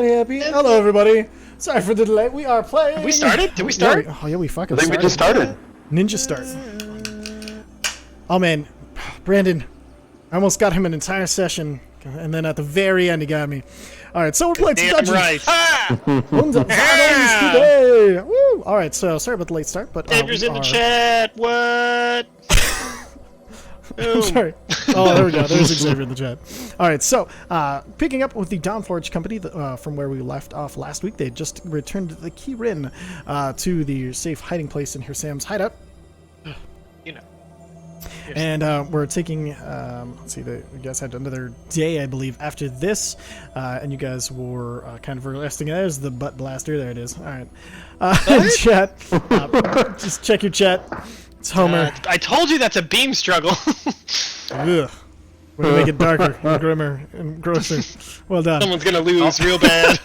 and happy. Hello, everybody. Sorry for the delay. We are playing. Did we start? Did we start? Yeah, we fucking I think we just started. Ninja start. Oh, man. Brandon, I almost got him an entire session, and then at the very end, he got me. All right, so we're playing some dungeons. Right. Ha! Today. Woo! All right, so sorry about the late start, but Andrew's in the chat. What? I'm sorry. Oh, there we go. There's Xavier in the chat. All right, so picking up with the Dawnforged company from where we left off last week, they just returned the Ki-rin to the safe hiding place in Sam's hideout. You know. And we're taking, let's see, you guys had another day, I believe, after this, and you guys were kind of resting. There's the butt blaster. There it is. All right. Chat. Just check your chat. It's Homer. I told you that's a beam struggle. Ugh. We're going to make it darker and grimmer and grosser. Well done. Someone's going to lose real bad.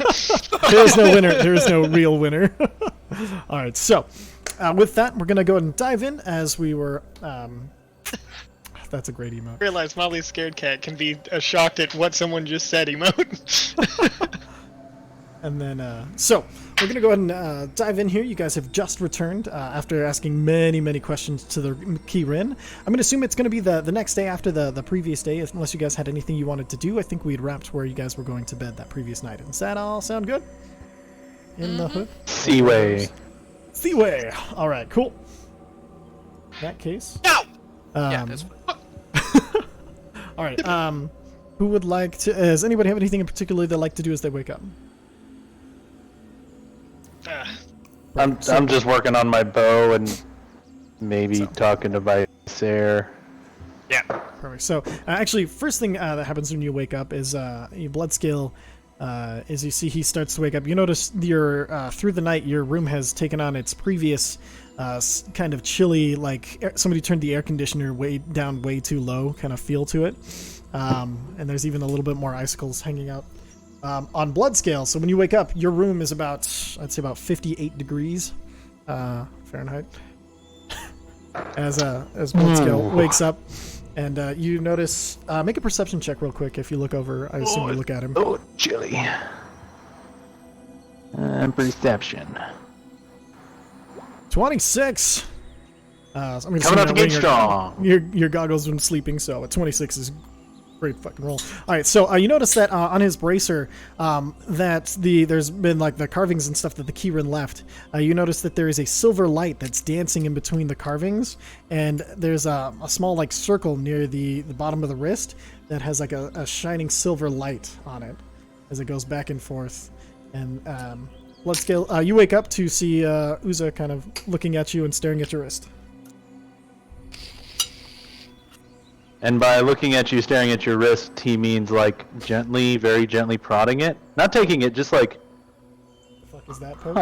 There is no winner. There is no real winner. All right, so with that, we're going to go ahead and dive in as we were... that's a great emote. I realize Molly's scared cat can be shocked at what someone just said emote. And then, so, we're going to go ahead and dive in here. You guys have just returned after asking many, many questions to the Ki-rin. I'm going to assume it's going to be the next day after the previous day, unless you guys had anything you wanted to do. I think we had wrapped where you guys were going to bed that previous night. Does that all sound good? In the hood? Seaway. Seaway! All right, cool. In that case... No! Yeah, that's fine. All right, who would like to... Does anybody have anything in particular they'd like to do as they wake up? I'm just working on my bow and maybe talking to Vicer. Yeah. Perfect. So, actually, first thing that happens when you wake up is your blood scale. As you see, he starts to wake up. You notice your through the night, your room has taken on its previous kind of chilly, like somebody turned the air conditioner way too low kind of feel to it. And there's even a little bit more icicles hanging out. On blood scale, so when you wake up, your room is about, I'd say about 58 degrees Fahrenheit. As blood scale wakes up, and you notice, make a perception check real quick if you look over. I assume you look at him. Oh, chilly. Perception. 26. I'm gonna Coming up against strong. Your goggles when sleeping, so a 26 is great fucking roll. All right, so you notice that on his bracer, that there's been like the carvings and stuff that the Ki-rin left. You notice that there is a silver light that's dancing in between the carvings, and there's a small like circle near the bottom of the wrist that has like a shining silver light on it as it goes back and forth. And blood scale, you wake up to see Uza kind of looking at you and staring at your wrist. And by looking at you, staring at your wrist, he means like gently, very gently prodding it. Not taking it, just like... The fuck is that, Poke?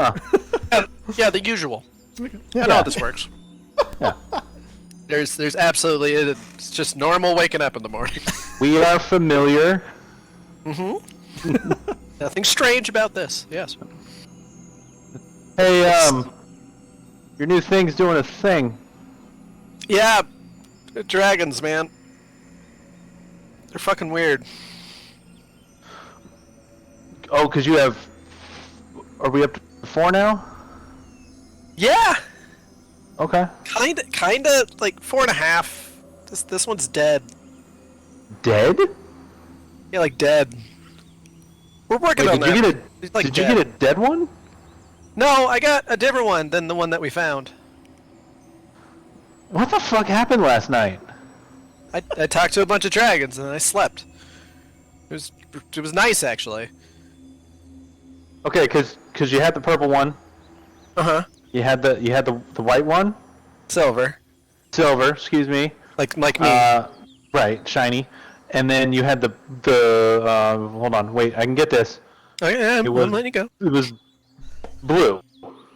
Huh. Yeah, the usual. Yeah. I know how this works. Yeah. There's absolutely, it's just normal waking up in the morning. We are familiar. Mm-hmm. Nothing strange about this, yes. Hey, your new thing's doing a thing. Yeah, dragons, man. They're fucking weird. Oh, because you have... Are we up to 4 now? Yeah! Okay. Kinda, like 4.5. This one's dead. Dead? Yeah, like dead. We're working on that. Did you get a dead one? No, I got a different one than the one that we found. What the fuck happened last night? I talked to a bunch of dragons and then I slept. It was nice, actually. Okay, cause you had the purple one. Uh-huh. You had the white one. Silver. Silver, excuse me. Like me. Right, shiny. And then you had the hold on, wait, I can get this. Oh yeah, I'm letting you go. It was blue.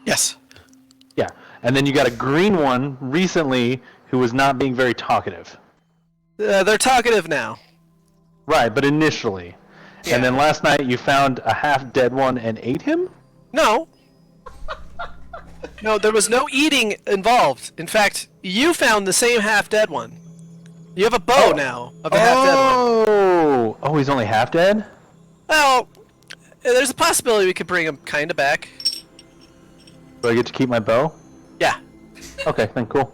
Yes. Yeah. And then you got a green one recently who was not being very talkative. They're talkative now. Right, but initially. Yeah. And then last night you found a half-dead one and ate him? No. No, there was no eating involved. In fact, you found the same half-dead one. You have a bow now of a half-dead one. Oh, he's only half-dead? Well, there's a possibility we could bring him kind of back. Do I get to keep my bow? Yeah. Okay, then cool.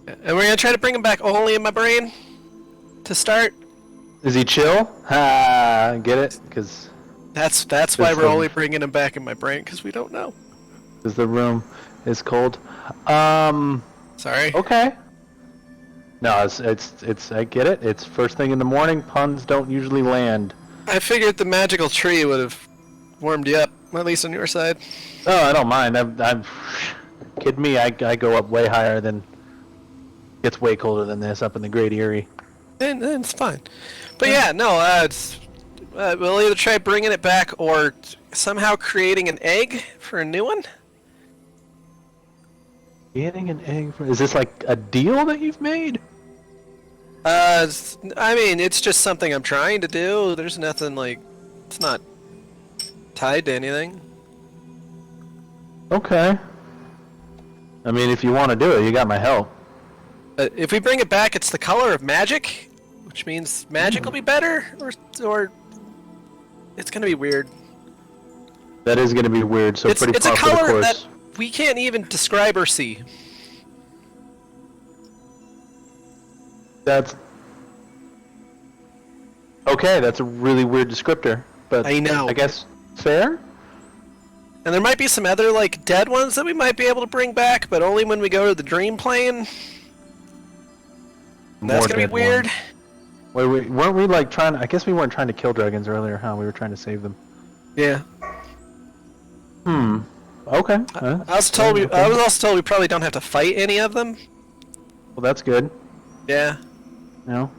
And we're gonna try to bring him back only in my brain to start. Is he chill? Ha, get it? Because That's why we're only bringing him back in my brain, because we don't know. the room is cold. Sorry. Okay. No, it's I get it. It's first thing in the morning. Puns don't usually land. I figured the magical tree would have warmed you up, at least on your side. Oh, I don't mind. I'm kidding me. I go up way higher than. It's way colder than this up in the Great Erie. And it's fine. But yeah, no, we'll either try bringing it back or somehow creating an egg for a new one. Getting an egg for, is this like a deal that you've made? I mean, it's just something I'm trying to do. There's nothing like, it's not tied to anything. Okay. I mean, if you want to do it, you got my help. If we bring it back, it's the color of magic, which means magic will be better, or it's gonna be weird. That is going to be weird. So It's pretty a par for the color course. that we can't even describe or see. That's okay. That's a really weird descriptor, but I know. I guess fair. And there might be some other like dead ones that we might be able to bring back, but only when we go to the dream plane. That's More gonna be dead weird. ones. Wait, weren't we like trying? I guess we weren't trying to kill dragons earlier, huh? We were trying to save them. Yeah. Okay. I was also told we probably don't have to fight any of them. Well, that's good. Yeah. No.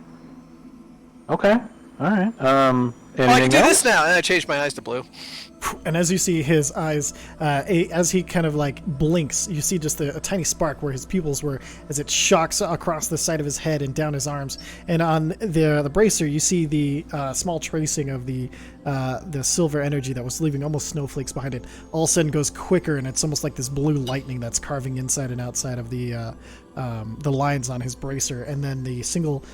Okay. All right. Oh, I can Anything do else? this now, and I changed my eyes to blue. And as you see his eyes, as he kind of like blinks, you see just a tiny spark where his pupils were, as it shocks across the side of his head and down his arms. And on the bracer, you see the small tracing of the silver energy that was leaving almost snowflakes behind it. All of a sudden goes quicker, and it's almost like this blue lightning that's carving inside and outside of the lines on his bracer. And then the single.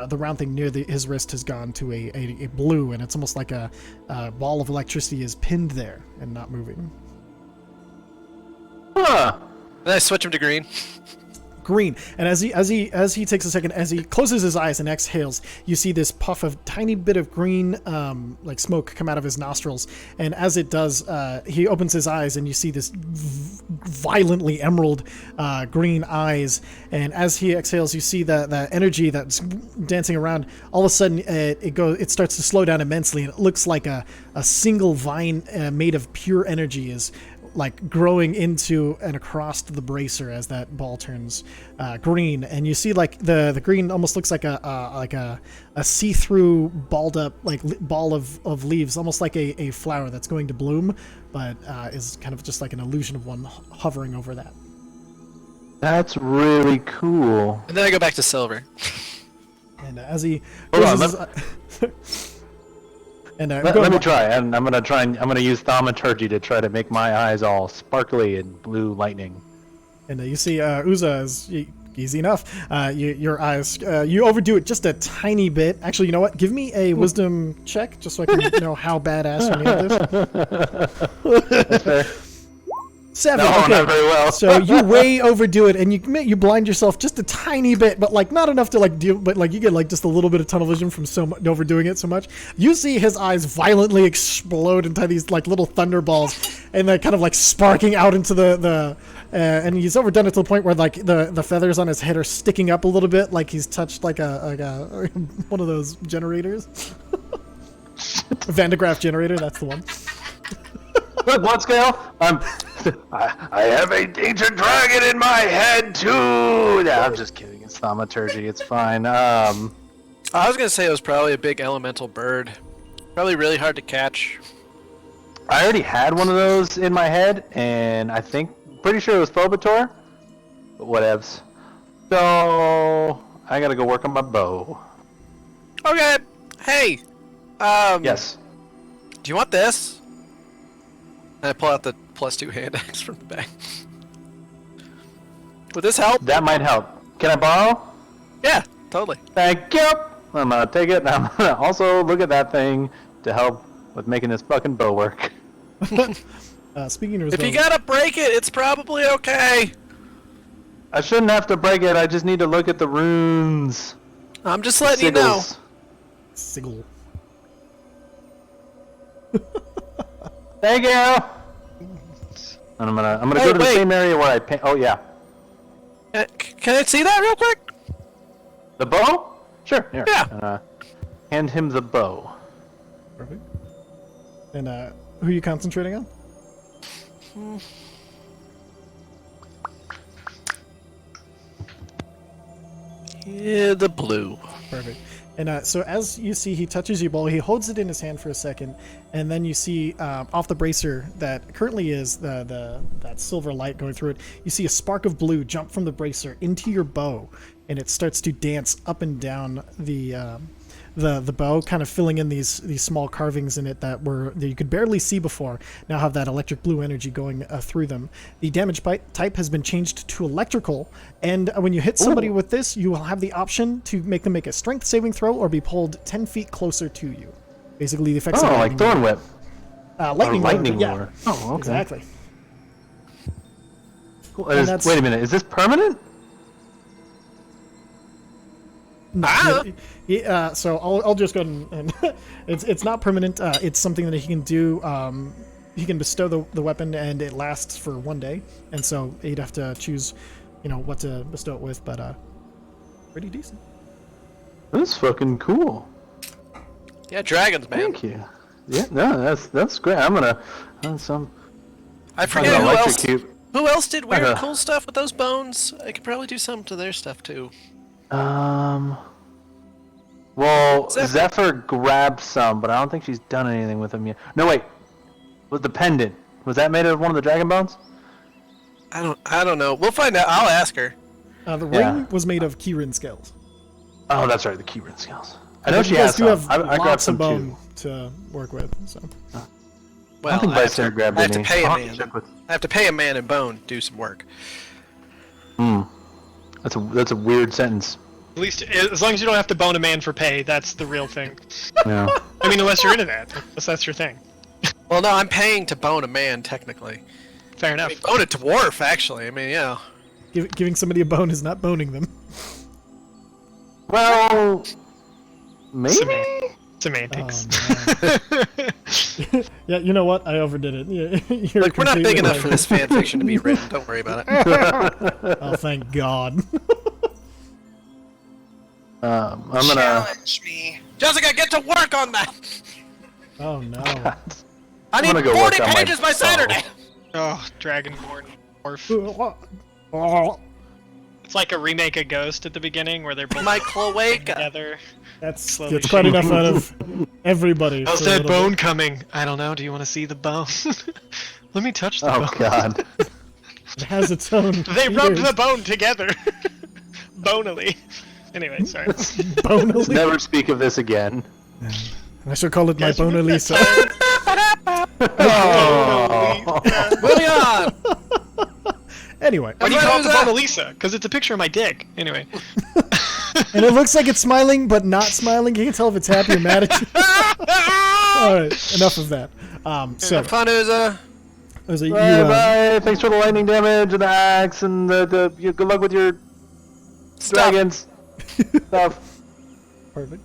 The round thing near his wrist has gone to a blue, and it's almost like a ball of electricity is pinned there and not moving. Huh. Then I switch him to green. Green. And as he takes a second, as he closes his eyes and exhales, you see this puff of tiny bit of green like smoke come out of his nostrils. And as it does, he opens his eyes and you see this violently emerald green eyes. And as he exhales, you see the energy that's dancing around. All of a sudden, it starts to slow down immensely, and it looks like a single vine made of pure energy is like growing into and across the bracer as that ball turns green. And you see like the green almost looks like a see-through balled up like ball of leaves, almost like a flower that's going to bloom, but is kind of just like an illusion of one hovering over that. That's really cool. And then I go back to silver. And as he Hold on, closes and Let me try, and I'm gonna use thaumaturgy to try to make my eyes all sparkly and blue lightning. And you see Uza is easy enough. Your eyes, you overdo it just a tiny bit. Actually, you know what? Give me a wisdom check just so I can know how badass you nailed this. 7. No, okay. not very well. So you way overdo it, and you blind yourself just a tiny bit, but like not enough to like deal. But like you get like just a little bit of tunnel vision from overdoing it so much. You see his eyes violently explode into these like little thunderballs, and they're kind of like sparking out into the. And he's overdone it to the point where like the feathers on his head are sticking up a little bit, like he's touched like a one of those generators. Van de Graaff generator, that's the one. Good blood scale. I have a ancient dragon in my head too. Yeah, I'm just kidding. It's thaumaturgy. It's fine. I was gonna say it was probably a big elemental bird. Probably really hard to catch. I already had one of those in my head, and pretty sure it was Phobator, but whatevs. So I gotta go work on my bow. Okay. Hey. Yes. Do you want this? And I pull out the +2 hand axe from the bag. Would this help? That might help. Can I borrow? Yeah, totally. Thank you. I'm gonna take it, and I'm gonna also look at that thing to help with making this fucking bow work. Speaking of If you gotta break it, it's probably okay. I shouldn't have to break it. I just need to look at the runes. I'm just letting you know. Sigils. Sigil. Thank you. And I'm gonna Hey, go to the wait. same area where I paint. Oh yeah, Can I see that real quick? the bow. Sure. Here. Yeah. Hand him the bow. Perfect. And who are you concentrating on? Yeah, the blue. Perfect. And so as you see, he touches your bow. He holds it in his hand for a second, and then you see off the bracer that currently is that silver light going through it. You see a spark of blue jump from the bracer into your bow, and it starts to dance up and down the bow, kind of filling in these small carvings in it that you could barely see before. Now have that electric blue energy going through them. The damage type has been changed to electrical, and when you hit somebody with this, you will have the option to make them make a strength saving throw or be pulled 10 feet closer to you. Basically, the effects Oh, of like lightning Thorn Whip. lightning, Or lightning yeah, lure. Oh, okay. exactly. Cool. And that's- Wait a minute. Is this permanent? No, so I'll just go ahead and it's not permanent. It's something that he can do. He can bestow the weapon, and it lasts for 1 day. And so he'd have to choose, what to bestow it with. But pretty decent. That's fucking cool. Yeah, dragons, man. Thank you. Yeah, no, that's great. I'm gonna I forget I'm who gonna else. electrocute. Who else did weird, Uh, cool stuff with those bones? I could probably do something to their stuff too. Well, Zephyr. Zephyr grabbed some, but I don't think she's done anything with them yet. No, wait. Was the pendant? Was that made out of one of the dragon bones? I don't know. We'll find out. I'll ask her. The Yeah. ring was made of Ki-rin scales. Oh, that's right, the Ki-rin scales. I know But she you guys has do some. have I grabbed lots some of bone too. to work with. So Well, I don't think I have Vice Hair to, grabbed I have to any. pay a I'll have to man. check with- I have to pay a man in bone to do some work. That's a weird sentence. At least, as long as you don't have to bone a man for pay, that's the real thing. Yeah. I mean, unless you're into that. Unless that's your thing. Well, no, I'm paying to bone a man technically. Fair I enough. mean, bone a dwarf, actually. I mean, yeah. giving somebody a bone is not boning them. Well, maybe. Semantics. Yeah, you know what? I overdid it. Yeah, you're Look, we're not completely big enough right. for this fan fiction to be written. Don't worry about it. Oh, thank God. I'm gonna. Challenge me. Jessica, get to work on that. Oh no. I need gonna go 40 work on my pages by Saturday. Oh, Dragonborn Dwarf. It's like a remake of Ghost at the beginning where they're both My cloaca. together. That's Slowly quite shaking. enough out of everybody. How's for a that little bone bit. coming? I don't know. Do you want to see the bone? Let me touch the Oh bone. God. It has its own. They rubbed features. the bone together. Bonily. Anyway, sorry. Bonally. Never speak of this again. I shall call it my Guys, remember Bona that Lisa. Oh. Moving on. Anyway, Why do you What call it was the that? Mona Lisa? Because it's a picture of my dick. Anyway. and it looks like it's smiling, but not smiling. You can tell if it's happy or mad at you. All right, enough of that. So Have fun, Uza. as a, you, Bye bye. Thanks for the lightning damage and the axe and good luck with your Stop. dragons stuff. perfect.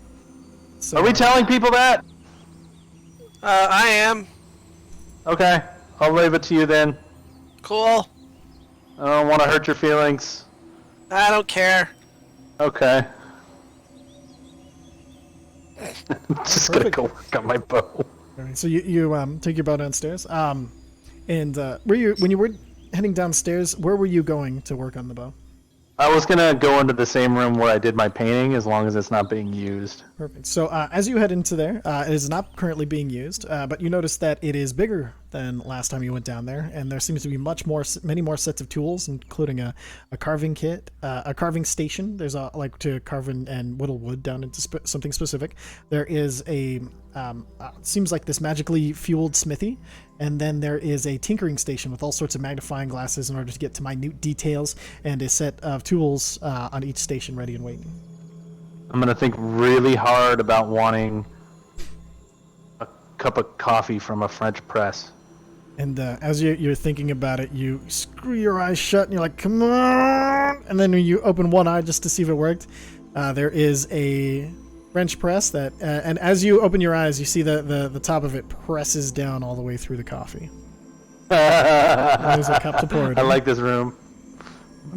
So, Are we telling people that? I am. Okay, I'll leave it to you then. Cool. I don't want to hurt your feelings. I don't care. Okay. Just gonna Perfect. go work on my bow. all right, so you take your bow downstairs. And when you were heading downstairs, where were you going to work on the bow? I was gonna go into the same room where I did my painting, as long as it's not being used. Perfect. So as you head into there, it is not currently being used, but you notice that it is bigger than last time you went down there, and there seems to be many more sets of tools, including a carving kit, a carving station. There's to carve and whittle wood down into something specific. There is a seems like this magically fueled smithy, and then there is a tinkering station with all sorts of magnifying glasses in order to get to minute details, and a set of tools on each station ready and waiting. I'm gonna think really hard about wanting a cup of coffee from a French press. And as you're thinking about it, you screw your eyes shut and you're like, come on! And then when you open one eye just to see if it worked, there is a French press that, and as you open your eyes, you see the top of it presses down all the way through the coffee. There's a cup to pour it in. I like this room.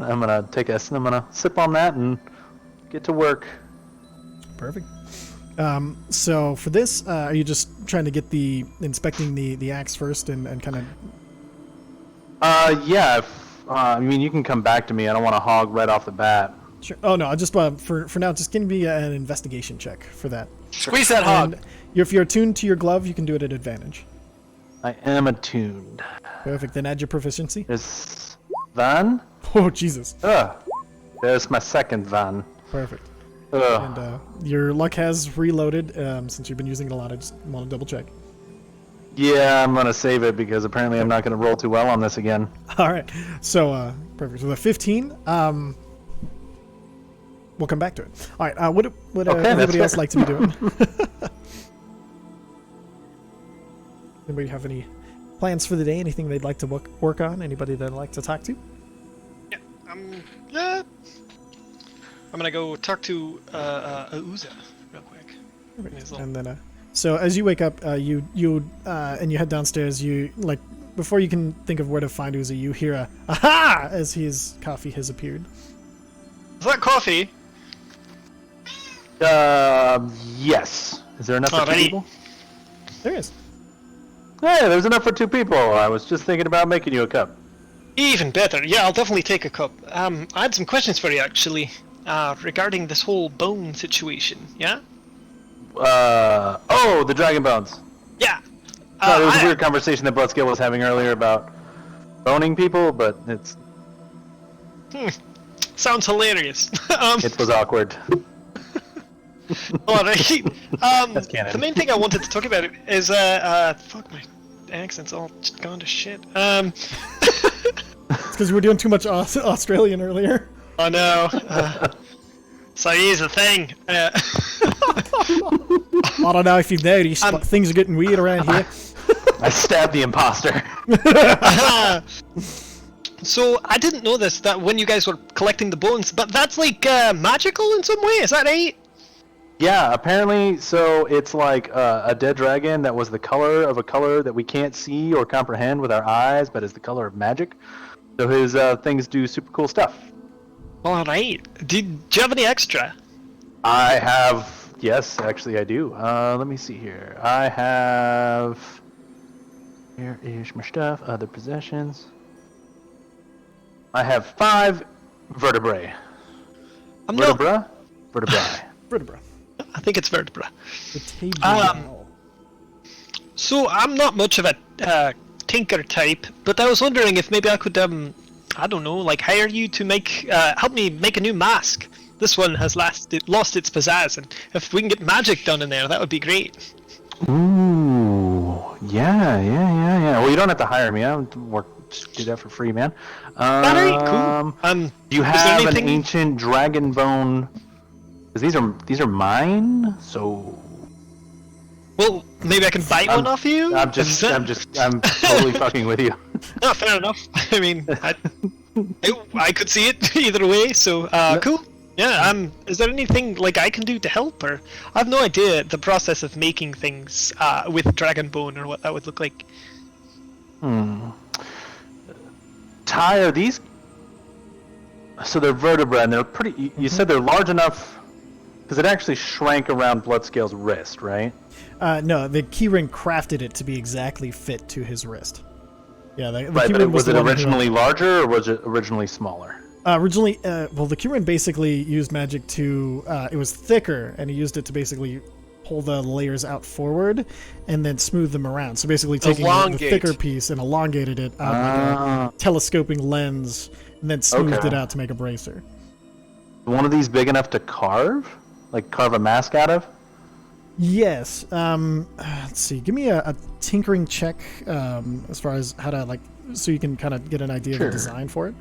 I'm gonna sip on that and get to work. Perfect. So for this, are you just trying to get inspecting the axe first and kind of? Yeah. I mean, you can come back to me. I don't want to hog right off the bat. Sure. Oh no, I just for now, just give me an investigation check for that. Squeeze that hog. And if you're attuned to your glove, you can do it at advantage. I am attuned. Perfect. Then add your proficiency. There's Van. Oh Jesus. There's my second Van. Perfect. Ugh. And your luck has reloaded since you've been using it a lot. I just want to double check. Yeah, I'm gonna save it because apparently I'm not gonna roll too well on this again. All right. So perfect. So the 15. We'll come back to it. All right. What Okay, everybody else fair. like to be doing? Anybody have any plans for the day? Anything they'd like to work on? Anybody they'd like to talk to? Yeah. I'm gonna go talk to Uza real quick. And then, so as you wake up, you and you head downstairs. You like before you can think of where to find Uza, you hear a aha as his coffee has appeared. Is that coffee? Yes. Is there enough for two Alrighty. people? There is. Hey, there's enough for two people. I was just thinking about making you a cup. Even better. Yeah, I'll definitely take a cup. I had some questions for you actually, regarding this whole bone situation. Yeah. Oh, the dragon bones. Yeah. No, there was a weird conversation that Bloodskill was having earlier about boning people, but it's Sounds hilarious. it was awkward. Alright. That's canon. The main thing I wanted to talk about is fuck, my accent's all gone to shit. It's because we were doing too much Australian earlier. Oh no. So here's the thing. I don't know if you've noticed, but things are getting weird around here. I stabbed the imposter. So I didn't know this, that when you guys were collecting the bones, but that's like magical in some way, is that right? Yeah, apparently, so it's like a dead dragon that was the color of a color that we can't see or comprehend with our eyes, but is the color of magic. So his things do super cool stuff. Alright. Do you have any extra? I have, yes, actually I do. Let me see here. I have, here is my stuff, other possessions. I have 5 vertebrae. Vertebra? Vertebrae. Vertebra. I think it's vertebra. Vertebral. So I'm not much of a tinker type, but I was wondering if maybe I could, I don't know, like hire you to make, help me make a new mask. This one has lost its pizzazz, and if we can get magic done in there, that would be great. Ooh, yeah. Well, you don't have to hire me. I don't work. Just do that for free, man. Alright, cool. Do you is there have anything- an ancient dragon bone? Because these are mine. So Well, maybe I can buy one off you? I'm totally fucking with you. No, fair enough. I mean, I could see it either way, so, cool. Yeah, is there anything, like, I can do to help, or... I have no idea the process of making things, with Dragon Bone, or what that would look like. Ty, are these... So they're vertebrae, and they're pretty... You said they're large enough... Because it actually shrank around Bloodscale's wrist, right? No, the Ki-rin crafted it to be exactly fit to his wrist. Yeah, the Right, Ki-rin but was the it one who- originally larger, or was it originally smaller? Originally, well, the Ki-rin basically used magic to, it was thicker, and he used it to basically pull the layers out forward and then smooth them around. So basically taking the Elongate. thicker piece and elongated it on like a telescoping lens and then smoothed Okay. it out to make a bracer. One of these big enough to carve? Like carve a mask out of? Yes. Let's see. Give me a tinkering check as far as how to, like, so you can kind of get an idea of Sure. the design for it.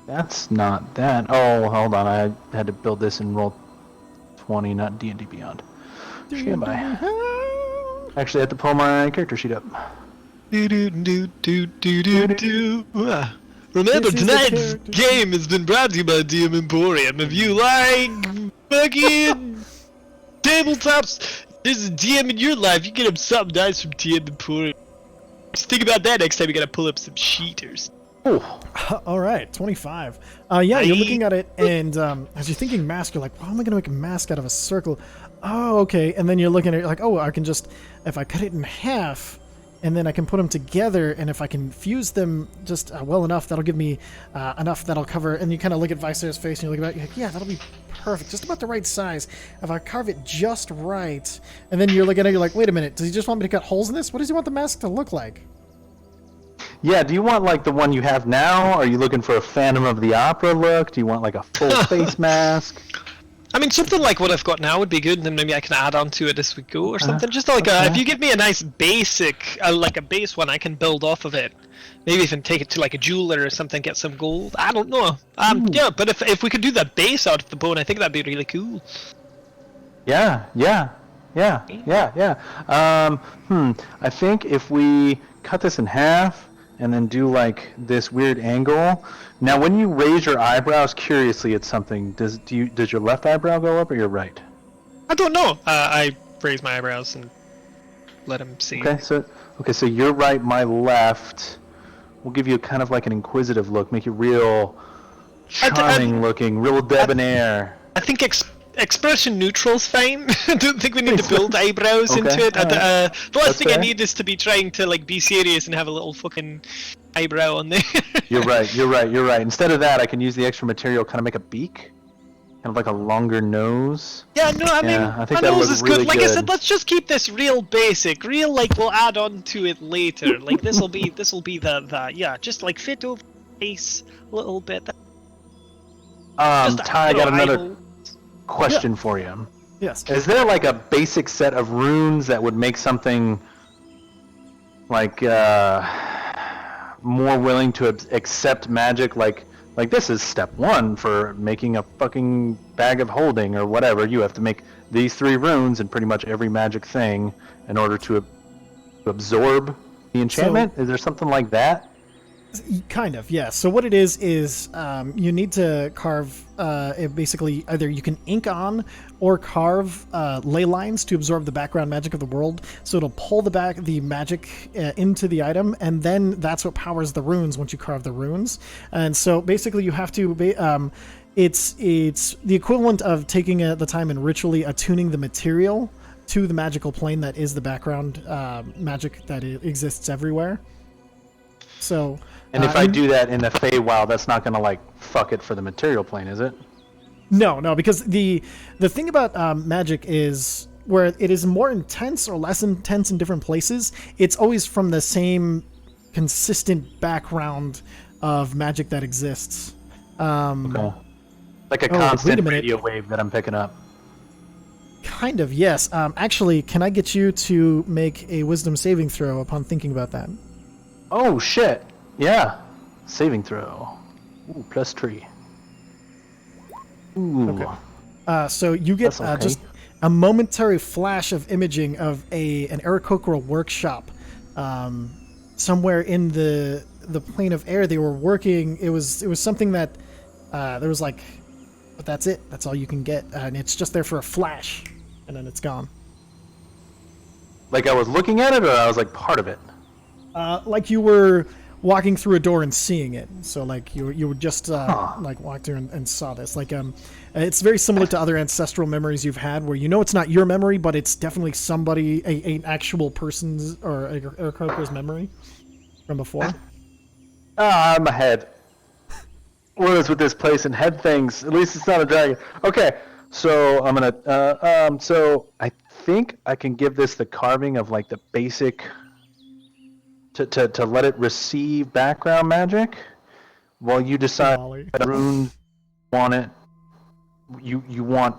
That's not that. Oh, hold on. I had to build this and roll 20, not D&D Beyond. Stand by. Actually, I have to pull my character sheet up. Remember, This is the tonight's character. game has been brought to you by DM Emporium. If you like fucking tabletops, there's a DM in your life, you get him something nice from DM Emporium. Just think about that next time you gotta pull up some sheeters. Oh, All right, 25. Yeah, you're looking at it, and as you're thinking mask, you're like, "How am I going to make a mask out of a circle?" Oh, okay. And then you're looking at it like, "Oh, I can just, if I cut it in half, and then I can put them together, and if I can fuse them just well enough, that'll give me enough that'll cover." And you kind of look at Vicer's face, and you look at it, you're like, "Yeah, that'll be perfect, just about the right size. If I carve it just right." And then you're looking at it, you're like, "Wait a minute, does he just want me to cut holes in this? What does he want the mask to look like?" yeah. Do you want like the one you have now? Are you looking for a Phantom of the Opera look? Do you want like a full face mask? I mean, something like what I've got now would be good, and then maybe I can add on to it as we go or something. Just like if you give me a nice basic, like a base one, I can build off of it. Maybe even take it to like a jeweler or something, get some gold. I don't know. Yeah, but if we could do the base out of the bone, I think that'd be really cool. Yeah. I think if we cut this in half and then do like this weird angle. Now, when you raise your eyebrows curiously at something, does your left eyebrow go up or your right? I don't know. I raise my eyebrows and let him see. Okay, so your right, my left. We'll give you kind of like an inquisitive look, make you real charming looking, real debonair. I think expression neutral's fine. I don't think we need to build eyebrows into it. The last thing I need is to be trying to like be serious and have a little fucking eyebrow on there. You're right. Instead of that, I can use the extra material, kind of make a beak, kind of like a longer nose. Yeah, no, I mean, I think my that nose looks is good. really Like I said, good. let's just keep this real basic. Real, like, we'll add on to it later. Like, this'll be the yeah, just like fit over the face a little bit. Just Ty, I got another eyeball. question for you. Yes. Is there like a basic set of runes that would make something like more willing to accept magic? Like this is step 1 for making a fucking bag of holding or whatever. You have to make these 3 runes in pretty much every magic thing in order to absorb the enchantment. Is there something like that? Kind of, yeah. So what it is you need to carve it basically either you can ink on or carve ley lines to absorb the background magic of the world. So it'll pull the magic into the item, and then that's what powers the runes once you carve the runes. And so basically you have to it's the equivalent of taking the time and ritually attuning the material to the magical plane that is the background magic that exists everywhere. So And if I do that in the Feywild, that's not going to like fuck it for the material plane, is it? No, because the thing about magic is where it is more intense or less intense in different places, it's always from the same consistent background of magic that exists. Okay. Like a wait a constant minute. radio wave that I'm picking up. Kind of, yes. Actually, can I get you to make a wisdom saving throw upon thinking about that? Oh, shit. Yeah. Saving throw. Ooh, +3. Ooh. Okay. So you get That's okay. just a momentary flash of imaging of an Aarakocra workshop. Somewhere in the plane of air they were working. It was something that there was like, but that's it. That's all you can get, and it's just there for a flash, and then it's gone. Like I was looking at it, or I was like part of it? Like you were walking through a door and seeing it. So like you would just like walked through and saw this. Like it's very similar to other ancestral memories you've had, where you know it's not your memory, but it's definitely somebody, an actual person's or Aarakocra's memory from before. I'm ahead. What is with this place and head things? At least it's not a dragon. Okay, so I'm gonna. So I think I can give this the carving of like the basic. To let it receive background magic, while you decide Golly. what runes want it. You want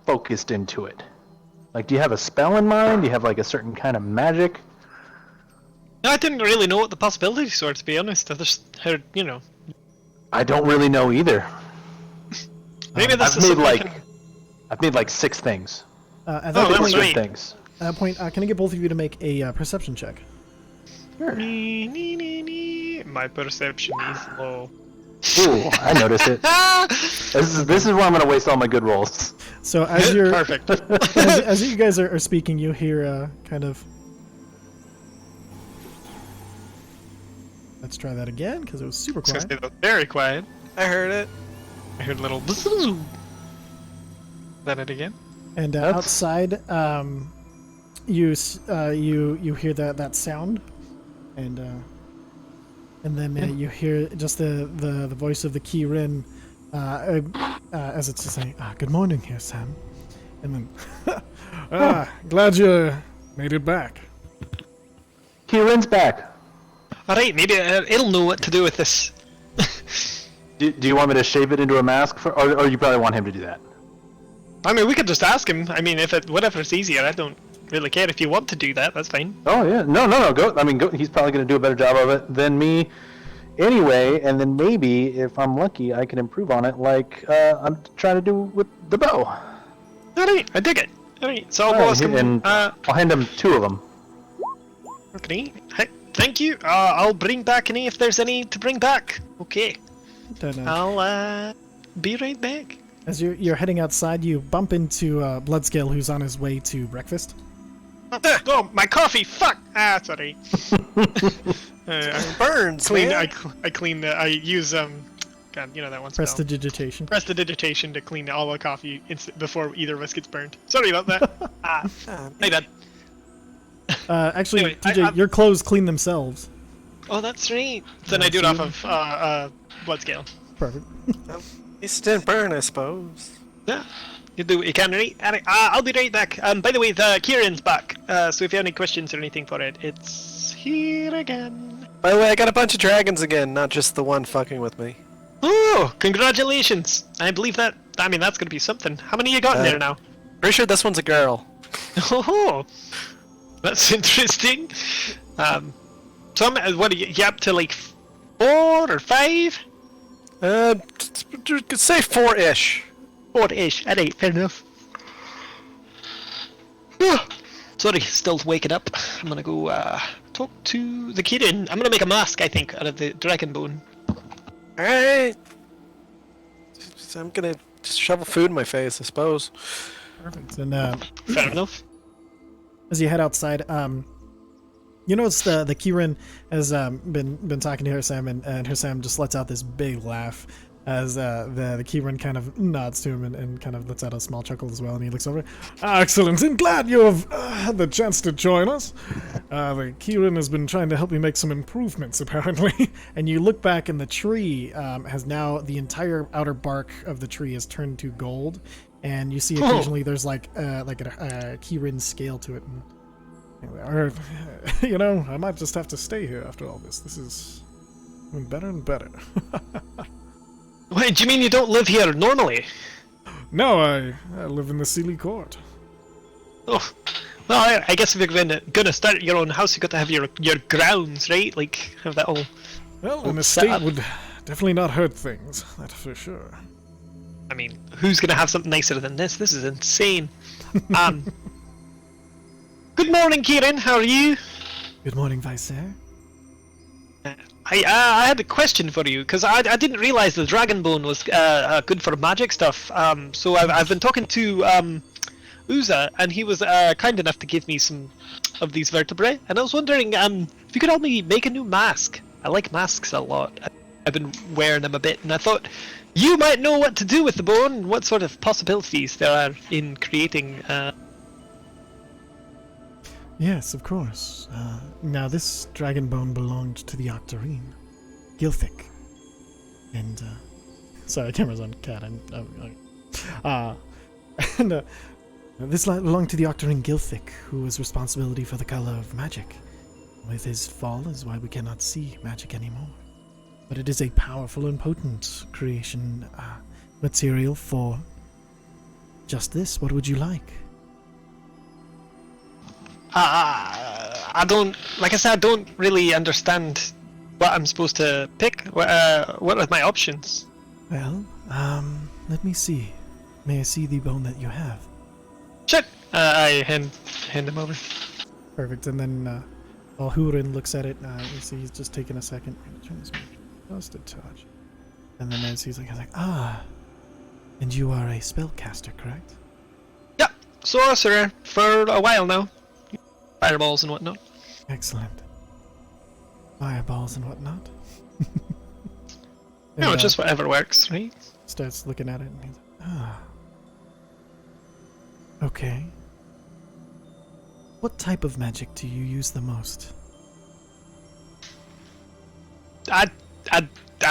focused into it. Like, do you have a spell in mind? Do you have like a certain kind of magic? I didn't really know what the possibilities were, to be honest. I just heard, I don't really know either. maybe this I've is made something I like can- I've made like 6 things. At Oh, that that's point, sweet. Things. can I get both of you to make a perception check? My perception is low. Ooh, I noticed it. This is where I'm gonna waste all my good rolls. So as you're Perfect. as you guys are speaking, you hear kind of. Let's try that again because it was super It's gonna quiet. stay though. Very quiet. I heard it. I heard a little. Is that it again? And That's- outside, you hear that sound, and then you hear just the voice of the Ki-rin as it's saying, "Good morning, here, Sam," and then, glad you made it back. Ki-rin's back. Alright, maybe it'll know what to do with this. Do you want me to shave it into a mask, or you probably want him to do that? I mean, we could just ask him. I mean, whatever's easier, I don't really care. If you want to do that, that's fine. Oh yeah, no, go. I mean, go. He's probably gonna do a better job of it than me, anyway. And then maybe, if I'm lucky, I can improve on it, like I'm trying to do with the bow. Alright, I dig it. Alright, so I'll Alright, ask him. and I'll hand him 2 of them. Okay. Hey, thank you. I'll bring back any if there's any to bring back. Okay. Then, I'll be right back. as you're heading outside, you bump into Bloodscale, who's on his way to breakfast. Oh, my coffee! Fuck! Sorry. I Burns, clean. man. I clean. I use God, you know that one spell. Prestidigitation. Prestidigitation to clean all the coffee before either of us gets burned. Sorry about that. Hey, Dad. Actually, Anyway, TJ, your clothes clean themselves. Oh, that's right. Then I do it off of blood scale. Perfect. He didn't burn, I suppose. Yeah. You do what you can, right? I'll be right back. By the way, the Ki-rin's back. So if you have any questions or anything for it, it's here again. By the way, I got a bunch of dragons again, not just the one fucking with me. Oh, congratulations! I believe that. I mean, that's gonna be something. How many you got in there now? Pretty sure this one's a girl. Oh, that's interesting. So what are you up to, like 4 or 5? Say 4-ish. 4-ish. Alright, fair enough. Sorry, still waking up. I'm gonna go talk to the Ki-rin. I'm gonna make a mask, I think, out of the dragon bone. Alright. I'm gonna just shovel food in my face, I suppose. Perfect. And Fair enough. as you head outside, you notice the Ki-rin has been talking to her Sam, and her Sam just lets out this big laugh as the Ki-rin kind of nods to him and kind of lets out a small chuckle as well, and he looks over. Excellent, and glad you have had the chance to join us. The Ki-rin has been trying to help me make some improvements, apparently. And you look back, and the tree has now, the entire outer bark of the tree has turned to gold, and you see occasionally there's like a Ki-rin scale to it. Or, you know, I might just have to stay here after all this. This is doing better and better. Wait, do you mean you don't live here normally? No, I live in the Sealy Court. Oh, well, I guess if you're gonna start your own house, you got to have your grounds, right? Like have that all. Well, Well, an set estate up. would definitely not hurt things, that's for sure. I mean, who's gonna have something nicer than this? This is insane. Good morning, Ki-rin. How are you? Good morning, Vicer. I had a question for you because I didn't realize the dragon bone was good for magic stuff. So I've been talking to Uza, and he was kind enough to give me some of these vertebrae, and I was wondering if you could help me make a new mask. I like masks a lot. I've been wearing them a bit, and I thought you might know what to do with the bone, and what sort of possibilities there are in creating. Yes, of course. Now, this dragon bone belonged to the Octarine, Gilthic. And, sorry, camera's on cat. This belonged to the Octarine Gilthic, who was responsibility for the color of magic. With his fall is why we cannot see magic anymore. But it is a powerful and potent creation material for just this. What would you like? I don't, like I said, I don't really understand what I'm supposed to pick. What are my options? Well, let me see. May I see the bone that you have? Shit! I hand him over. Perfect. And then while Ki-rin looks at it, you see he's just taking a second. Turn this just a touch. And then as he's like, and you are a spellcaster, correct? Yeah, sorcerer for a while now. Fireballs and whatnot. Excellent. Fireballs and whatnot. No, And, just whatever works, right? starts looking at it and he's like, okay. What type of magic do you use the most? I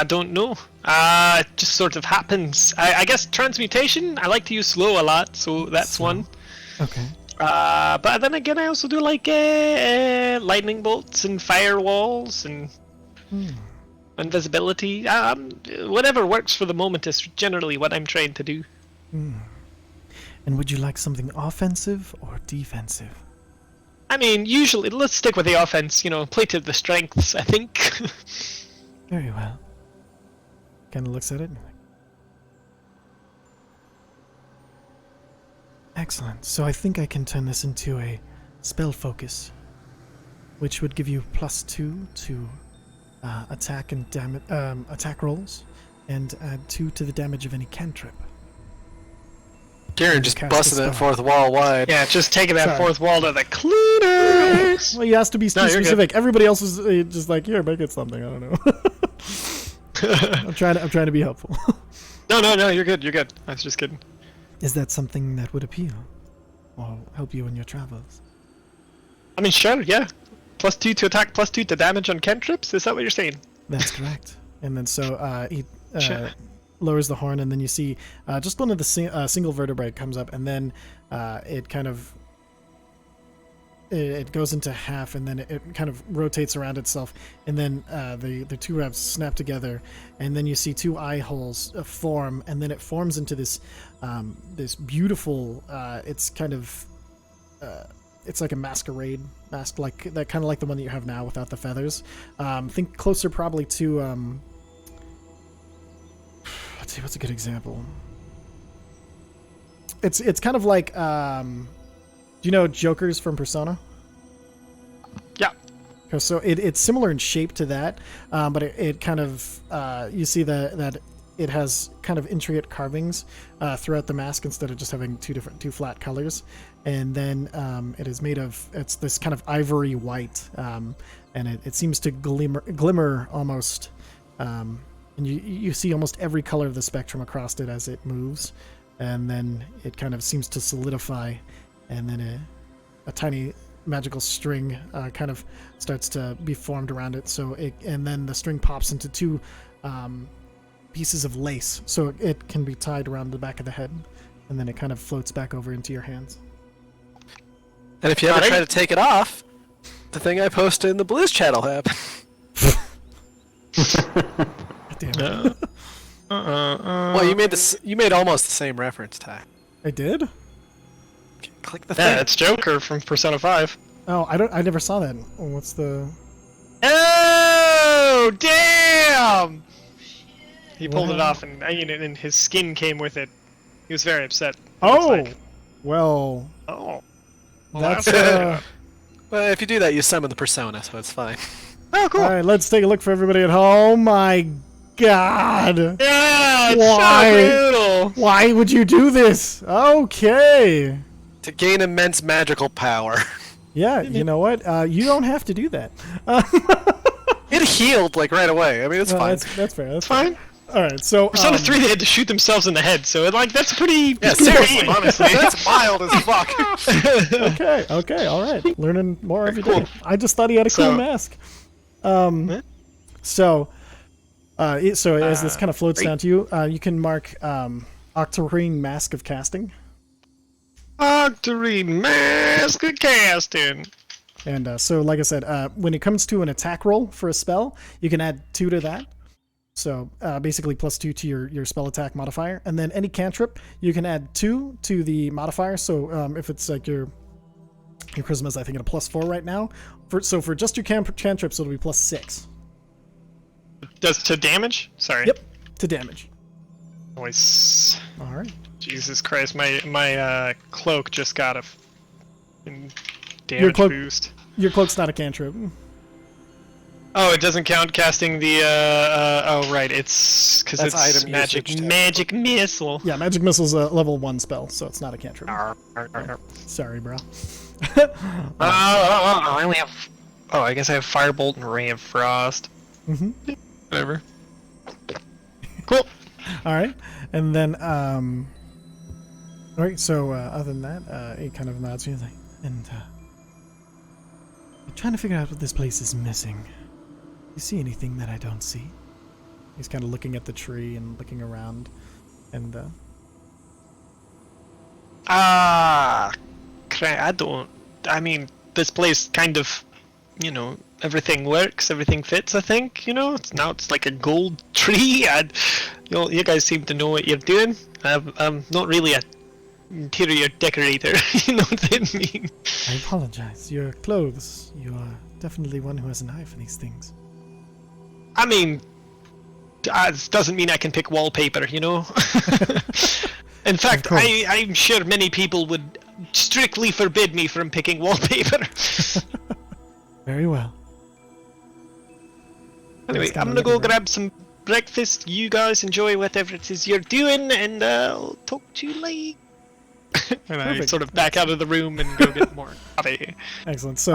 don't know. It just sort of happens. I guess transmutation. I like to use slow a lot, so that's Slow. one. Okay. But then again, I also do like lightning bolts and firewalls and invisibility. Whatever works for the moment is generally what I'm trying to do. And would you like something offensive or defensive? I mean, usually, let's stick with the offense. Play to the strengths. I think. Very well. Kind of looks at it. Excellent. So I think I can turn this into a spell focus, which would give you +2 to attack and attack rolls, and add 2 to the damage of any cantrip. Ki-rin just Cast busted a that spell. fourth wall wide. Yeah, just taking that Sorry. fourth wall to the cleaners. Well, you has to be No, you're good. specific. Everybody else is just like, here, make it something. I don't know. I'm trying to be helpful. No, you're good. You're good. I was just kidding. Is that something that would appeal or help you in your travels? I mean, sure, yeah. +2 to attack, +2 to damage on cantrips. Is that what you're saying? That's correct. And then so he Sure. lowers the horn, and then you see just one of the single vertebrae comes up, and then it kind of it goes into half, and then it kind of rotates around itself, and then the two ribs snap together, and then you see 2 eye holes form, and then it forms into this this beautiful. It's kind of it's like a masquerade mask, like that, kind of like the one that you have now without the feathers. Think closer probably to let's see, what's a good example? It's kind of like do you know Jokers from Persona? Yeah. So it's similar in shape to that, but it kind of you see that it has kind of intricate carvings throughout the mask instead of just having two flat colors, and then it is made of, it's this kind of ivory white, and it seems to glimmer almost, and you see almost every color of the spectrum across it as it moves, and then it kind of seems to solidify, and then a tiny magical string kind of starts to be formed around it. And then the string pops into 2 pieces of lace, so it can be tied around the back of the head, and then it kind of floats back over into your hands. And if you ever Alright. try to take it off, the thing I posted in the Blizz chat will happen. Damn it. Well, you made almost the same reference, Ty. I did? Click the Yeah, thing. it's Joker from Persona 5. Oh, I never saw that. What's the... Oh, damn! He pulled it Wow. off, and his skin came with it. He was very upset. It Oh! looks like. Well, Oh. Well, that's... that's Well, if you do that, you summon the persona, so it's fine. oh, cool. Alright, let's take a look for everybody at home. My God! Yeah, it's Why? so brutal. Why would you do this? Okay. To gain immense magical power. Yeah, you know what? You don't have to do that. It healed, like, right away. I mean, it's No, fine. That's fair. That's Fine. All right, so Persona 3, they had to shoot themselves in the head, so that's pretty. Yeah, pretty seriously. brave, honestly. That's mild as fuck. okay, all right. Learning more every day. Cool. I just thought he had a cool So- mask. Yeah. So as this kind of floats great. down to you, you can mark Octarine Mask of Casting, Octarine Mask of Casting. and so like I said, when it comes to an attack roll for a spell, you can add 2 to that. So basically +2 to your spell attack modifier, and then any cantrip you can add 2 to the modifier. So if it's like your charisma is, I think, at a +4 right now. For just your cantrips, it'll be +6. Does to damage? Sorry. Yep, to damage. Nice. All right. Jesus Christ, my cloak just got a f***ing Your damage cloak- boost. Your cloak's not a cantrip. Oh, it doesn't count casting the oh right, it's because That's it's item magic usage, magic missile. Yeah, magic missile's a level 1 spell, so it's not a cantrip. Sorry, bro. I only have. Oh, I guess I have Firebolt and Ray of Frost. Mhm. Whatever. Cool. All right, and then all right. So other than that, he kind of nods to you, like, and I'm trying to figure out what this place is missing. You see anything that I don't see? He's kind of looking at the tree and looking around, and I don't. I mean, this place kind of, you know, everything works, everything fits. I think, you know, it's like a gold tree, and you guys seem to know what you're doing. I'm not really a interior decorator. You know what I mean? I apologize. Your clothes. You are definitely one who has an eye for these things. I mean, it doesn't mean I can pick wallpaper, you know? In fact, course. I'm sure many people would strictly forbid me from picking wallpaper. Very well. Anyway, Just I'm kinda gonna go looking around. grab some breakfast. You guys enjoy whatever it is you're doing, and I'll talk to you later. And I Perfect. sort of back out of the room and go get more coffee. Excellent. So,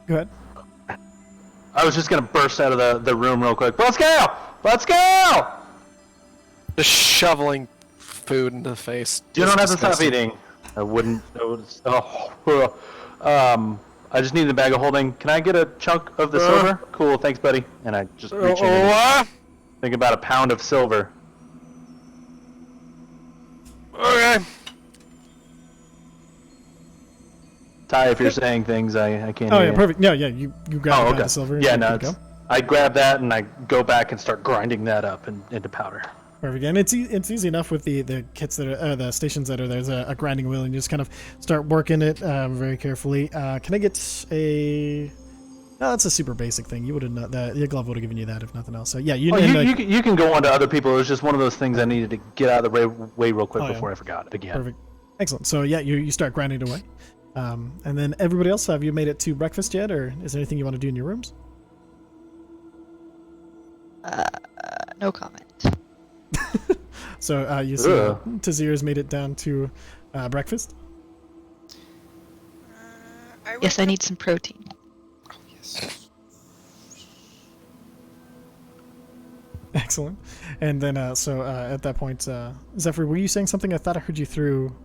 go ahead. I was just gonna burst out of the room real quick. Let's go! Let's go! Just shoveling food into the face. You don't have to stop Disgusting. eating. I wouldn't. I just need a bag of holding. Can I get a chunk of the silver? Cool, thanks, buddy. And I just reach in and think about a pound of silver. Okay. Ty, if you're saying things, I can't Oh hear yeah, you. perfect. Yeah, you grab Oh, the okay. the silver. Yeah, and no, you're good to it's, go. I grab that and I go back and start grinding that up into powder. Perfect. And it's easy enough with the kits that are the stations that are there's a grinding wheel, and you just kind of start working it very carefully. Can I get a? No, that's a super basic thing. You would have known that. Your glove would have given you that if nothing else. So yeah, you. Oh, and, you can go on to other people. It was just one of those things I needed to get out of the way real quick Oh, yeah. before I forgot it again. Perfect. Excellent. So yeah, you start grinding it away. And then everybody else, have you made it to breakfast yet, or is there anything you want to do in your rooms? No comment. So you see Ugh. Tazir's made it down to breakfast. Yes, I need some protein. Oh, yes. Excellent. And then so at that point, Zephyr, were you saying something? I thought I heard you through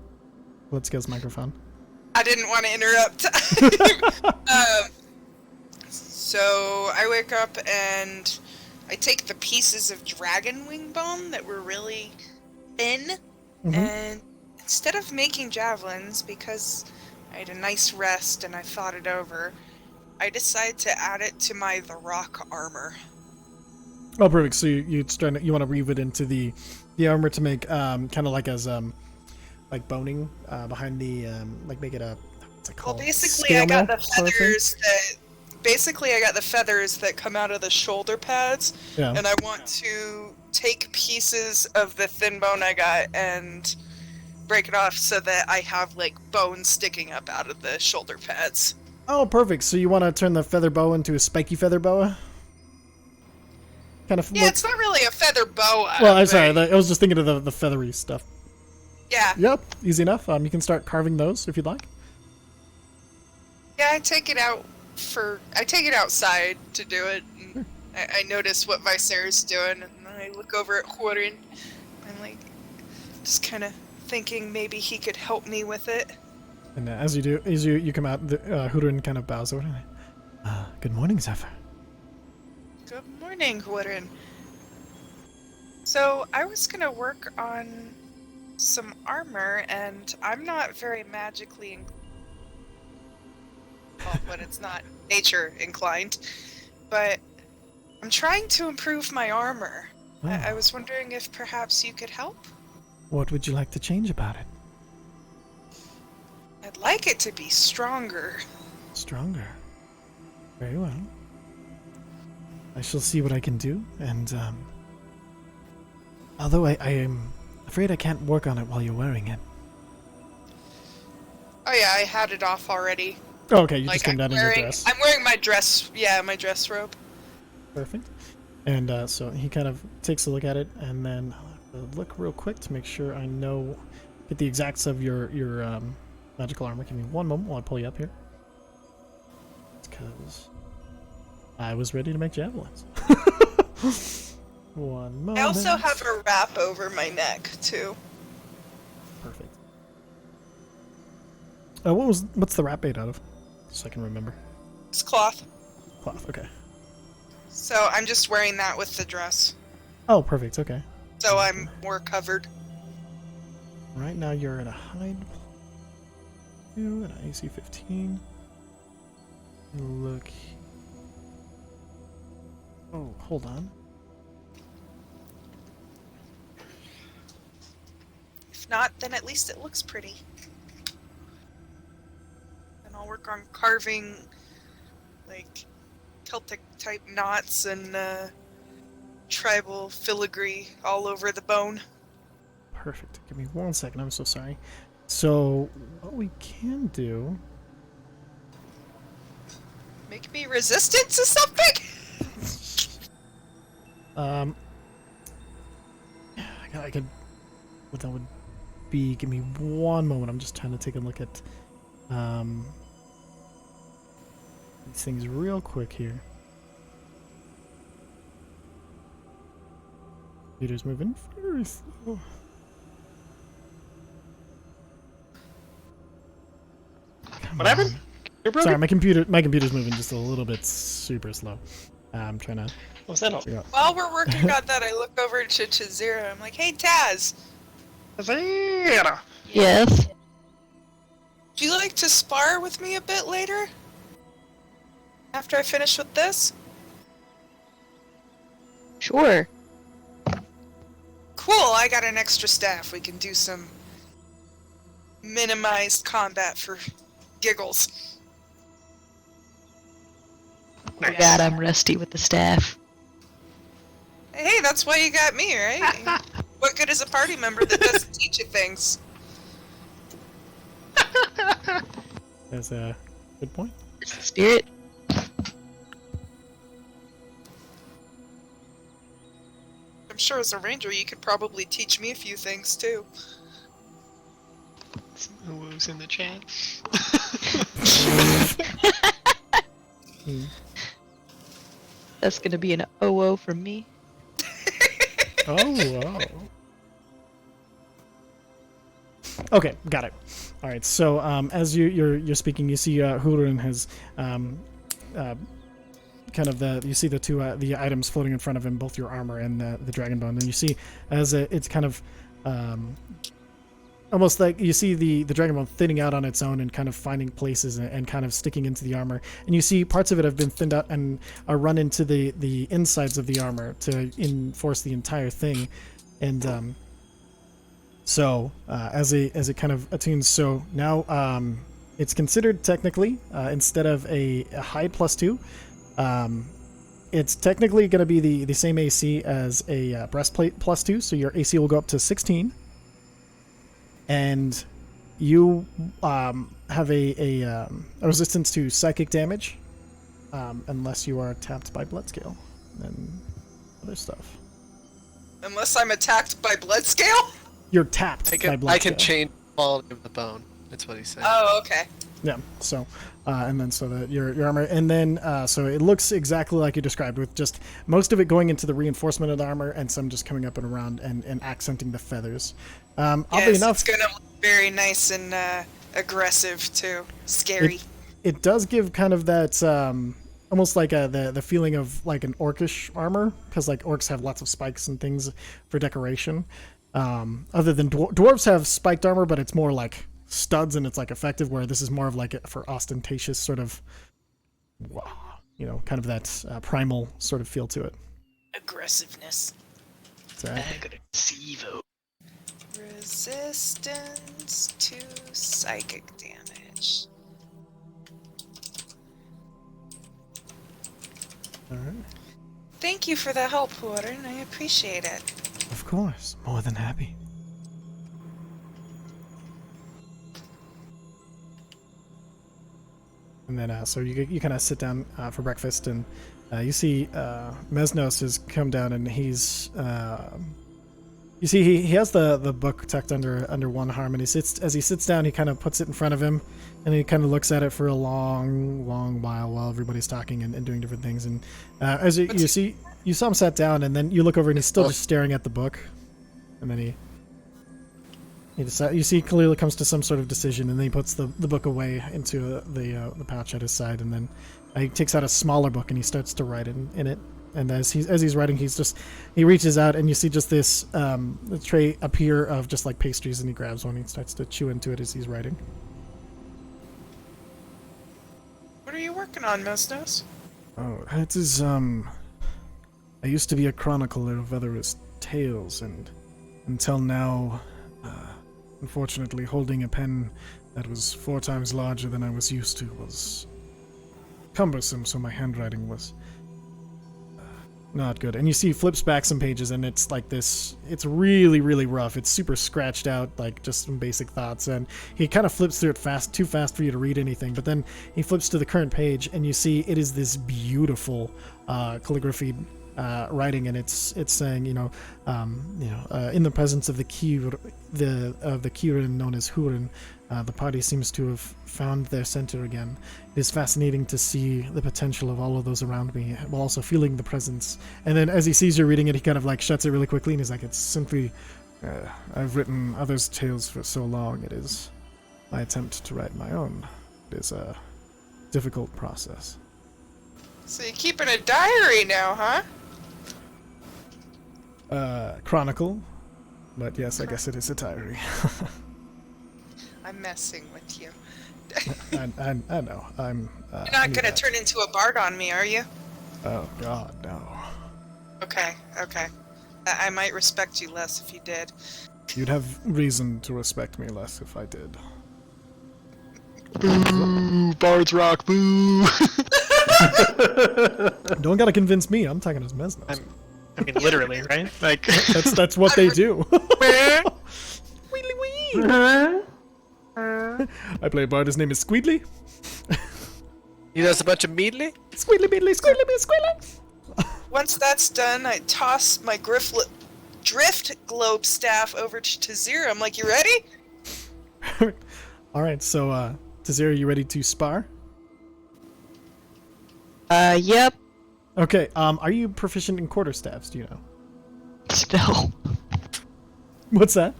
Let's Go's microphone. I didn't want to interrupt. So I wake up and I take the pieces of dragon wing bone that were really thin, Mhm. and instead of making javelins, because I had a nice rest and I thought it over, I decide to add it to my The Rock armor. Oh, perfect. So you want to weave it into the armor to make kind of like as like boning behind the like make it a what's it Well, called? basically, I got Scale the mail sort of thing? feathers that. Basically, I got the feathers that come out of the shoulder pads, Yeah. and I want to take pieces of the thin bone I got and break it off so that I have like bone sticking up out of the shoulder pads. Oh, perfect. So you want to turn the feather boa into a spiky feather boa? Kind of. Yeah, it's not really a feather boa. Well, I'm but- sorry. I was just thinking of the feathery stuff. Yeah, Yep, easy enough. You can start carving those if you'd like. yeah. I take it outside to do it. And I notice what Viserys doing, and I look over at Ki-rin. I'm like, just kind of thinking maybe he could help me with it. And as you come out, Ki-rin kind of bows over. Good morning, Zephyr. Good morning, Ki-rin. So I was gonna work on some armor, and I'm not very magically but it's not nature inclined. But I'm trying to improve my armor. Oh. I was wondering if perhaps you could help? What would you like to change about it? I'd like it to be stronger. Stronger. Very well. I shall see what I can do, and Although I am afraid I can't work on it while you're wearing it. Oh yeah, I had it off already. Oh, okay, you Like just came down in your dress. I'm wearing my dress. Yeah, my dress robe. Perfect. And so he kind of takes a look at it, and then I'll have to look real quick to make sure I know, get the exacts of your magical armor. Give me one moment while I pull you up here. Because I was ready to make javelins. One moment. I also have a wrap over my neck too. Perfect. What's the wrap made out of? So I can remember. It's cloth. Cloth. Okay. So I'm just wearing that with the dress. Oh, perfect. Okay. So I'm more covered. Right now you're at a hide 2 and an AC 15. Look. Oh, hold on. If not, then at least it looks pretty. And I'll work on carving, like, Celtic type knots and tribal filigree all over the bone. Perfect. Give me 1 second. I'm so sorry. So, what we can do... Make me resistant to something? I could... What that would be... Give me 1 moment. I'm just trying to take a look at... these things real quick here. Computer's moving first. Oh. What happened? You're broken? Sorry, my computer's moving just a little bit super slow. I'm trying to What's that all? figure out. While we're working on that, I look over to Chizira. I'm like, hey, Taz, Vera. Yes. would you like to spar with me a bit later? After I finish with this? Sure. Cool, I got an extra staff. We can do some minimized combat for giggles. Nice. God, I'm rusty with the staff. Hey, that's why you got me, right? What good is a party member that doesn't teach you things? That's a good point. It's the spirit. I'm sure as a ranger you could probably teach me a few things too. Some whoos in the chat. That's gonna be an OO from me. Oh, wow. Okay, got it. All right. So as you're speaking, you see Ki-rin has kind of you see the two the items floating in front of him, both your armor and the dragon bone, and you see as it's kind of almost like you see the dragon bone thinning out on its own and kind of finding places and kind of sticking into the armor, and you see parts of it have been thinned out and are run into the insides of the armor to enforce the entire thing, and so as it kind of attunes, so now it's considered technically instead of a hide +2, it's technically going to be the same AC as a breastplate +2, so your AC will go up to 16. And you have a resistance to psychic damage, unless you are tapped by Bloodscale and other stuff. Unless I'm attacked by Bloodscale? You're tapped by Bloodscale. I can change the quality of the bone. That's what he said. Oh, okay. Yeah. So, and then so that your armor, and then so it looks exactly like you described, with just most of it going into the reinforcement of the armor, and some just coming up and around and accenting the feathers. Oddly Yes, enough, it's gonna look very nice and aggressive too. Scary. it does give kind of that almost like the feeling of like an orcish armor, because like orcs have lots of spikes and things for decoration. Other than dwarves have spiked armor, but it's more like studs and it's like effective, where this is more of like for ostentatious sort of, kind of that primal sort of feel to it. Aggressiveness. Exactly. Aggressivo. Resistance to psychic damage. All right. Thank you for the help, Ki-rin. I appreciate it. Of course, more than happy. And then, so you kind of sit down for breakfast, and you see Mesnos has come down, and he's you see he has the book tucked under one arm, and as he sits down, he kind of puts it in front of him, and he kind of looks at it for a long while everybody's talking and doing different things. And as you saw him sat down, and then you look over, and he's still just staring at the book, and then he decides, you see, clearly comes to some sort of decision, and then he puts the book away into the pouch at his side, and then he takes out a smaller book and he starts to write in it. And as he's writing, he reaches out, and you see just this tray appear of just like pastries, and he grabs one and he starts to chew into it as he's writing. What are you working on, Mesnos? Oh, it is I used to be a chronicler of others' tales, and until now, unfortunately, holding a pen that was 4 times larger than I was used to was cumbersome, so my handwriting was not good. And you see he flips back some pages, and it's like this, it's really rough. It's super scratched out, like just some basic thoughts, and he kind of flips through it too fast for you to read anything, but then he flips to the current page, and you see it is this beautiful calligraphy writing, and it's saying, in the presence of the Ki-rin known as Hurin, the party seems to have found their center again. It is fascinating to see the potential of all of those around me, while also feeling the presence. And then as he sees you reading it, he kind of like shuts it really quickly, and he's like, it's simply, I've written others' tales for so long, it is my attempt to write my own. It is a difficult process. So you're keeping a diary now, huh? Chronicle, but yes, I guess it is a diary. I'm messing with you. I know. I'm. You're not gonna turn into a bard on me, are you? Oh God, no. Okay. I might respect you less if you did. You'd have reason to respect me less if I did. Boo! Bards rock, boo! Don't gotta convince me. I'm talking as Mesnos. I mean, literally, right? Like That's what they do. I play a bard. His name is Squeedly. He does a bunch of meadly? Squeedly, beedly, squeedly, squeedly. Once that's done, I toss my drift globe staff over to Tazira. I'm like, you ready? All right, so Tazira, you ready to spar? Yep. Okay. Are you proficient in quarterstaffs? Do you know? No. What's that?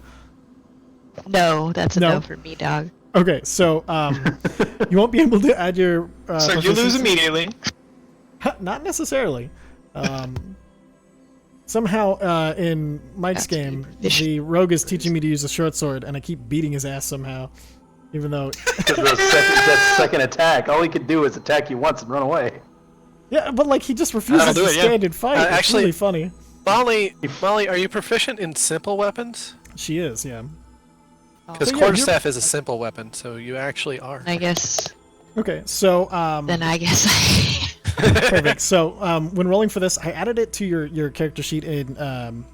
No, that's a No. no for me, dog. Okay, so you won't be able to add your. so you lose proficiency- immediately. Not necessarily. Somehow, in Mike's Have to be game, proficient. the rogue is teaching me to use a short sword, and I keep beating his ass somehow, even though. That second attack, all he could do is attack you once and run away. Yeah, but like he just refuses That'll to do it, yeah. stand and fight. It's Actually- really funny. Molly, are you proficient in simple weapons? She is, yeah. Because So, yeah, quarterstaff is a simple weapon, so you actually are. I guess. Okay, so Then I guess I. perfect. So when rolling for this, I added it to your character sheet in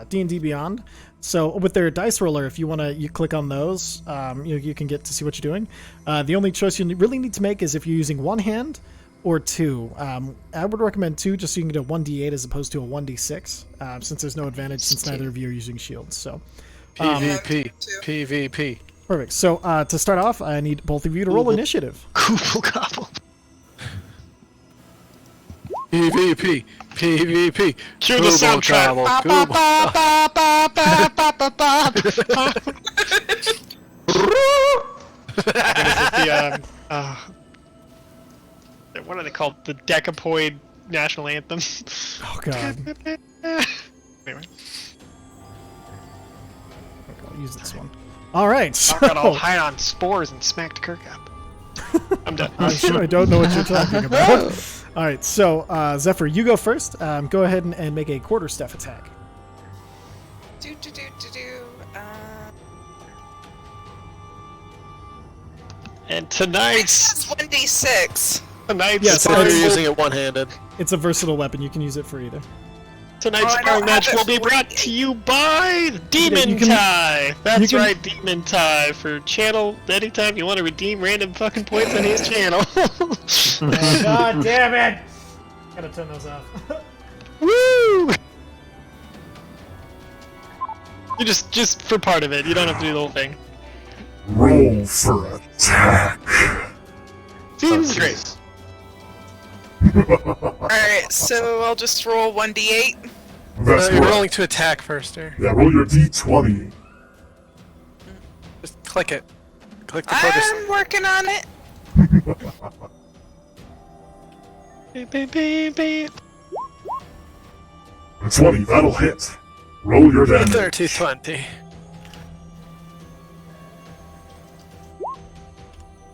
D&D Beyond. So with their dice roller, if you you click on those, you can get to see what you're doing. The only choice you really need to make is if you're using one hand or two. I would recommend two, just so you can get a 1d8 as opposed to a 1d6, since there's no advantage since neither of you are using shields. So PvP. PvP. perfect. So to start off, I need both of you to roll initiative. Google gobble. PvP. PvP. Cue the Google soundtrack. gobble, Google. What are they called? The Decapoid national anthem. Oh god. Anyway, Okay, I'll use this one. All right. I got all So, high on spores and smacked Kirk up. I'm done. I'm sure I don't know what you're talking about. All right, so Zephyr, you go first. Go ahead and make a quarterstaff attack. Do. And tonight's It's 1d6. Yes, So so you're it's- using it one-handed. It's a versatile weapon. You can use it for either. Tonight's Oh, I don't sparring match have it will be for brought to you by Demon you can- Tie. That's you can- right, Demon Tie for channel. Anytime you want to redeem random fucking points on his channel. God damn it! Gotta turn those off. Woo! You just for part of it. You don't have to do the whole thing. Roll for attack. Seems great. Alright, so I'll just roll 1d8. That's You're correct. rolling to attack first, there. Yeah, roll your d20. Just click it. Click the quarter. I'm working on it. Beep, beep, beep, beep. A 20, that'll hit. Roll your damage. 30-20.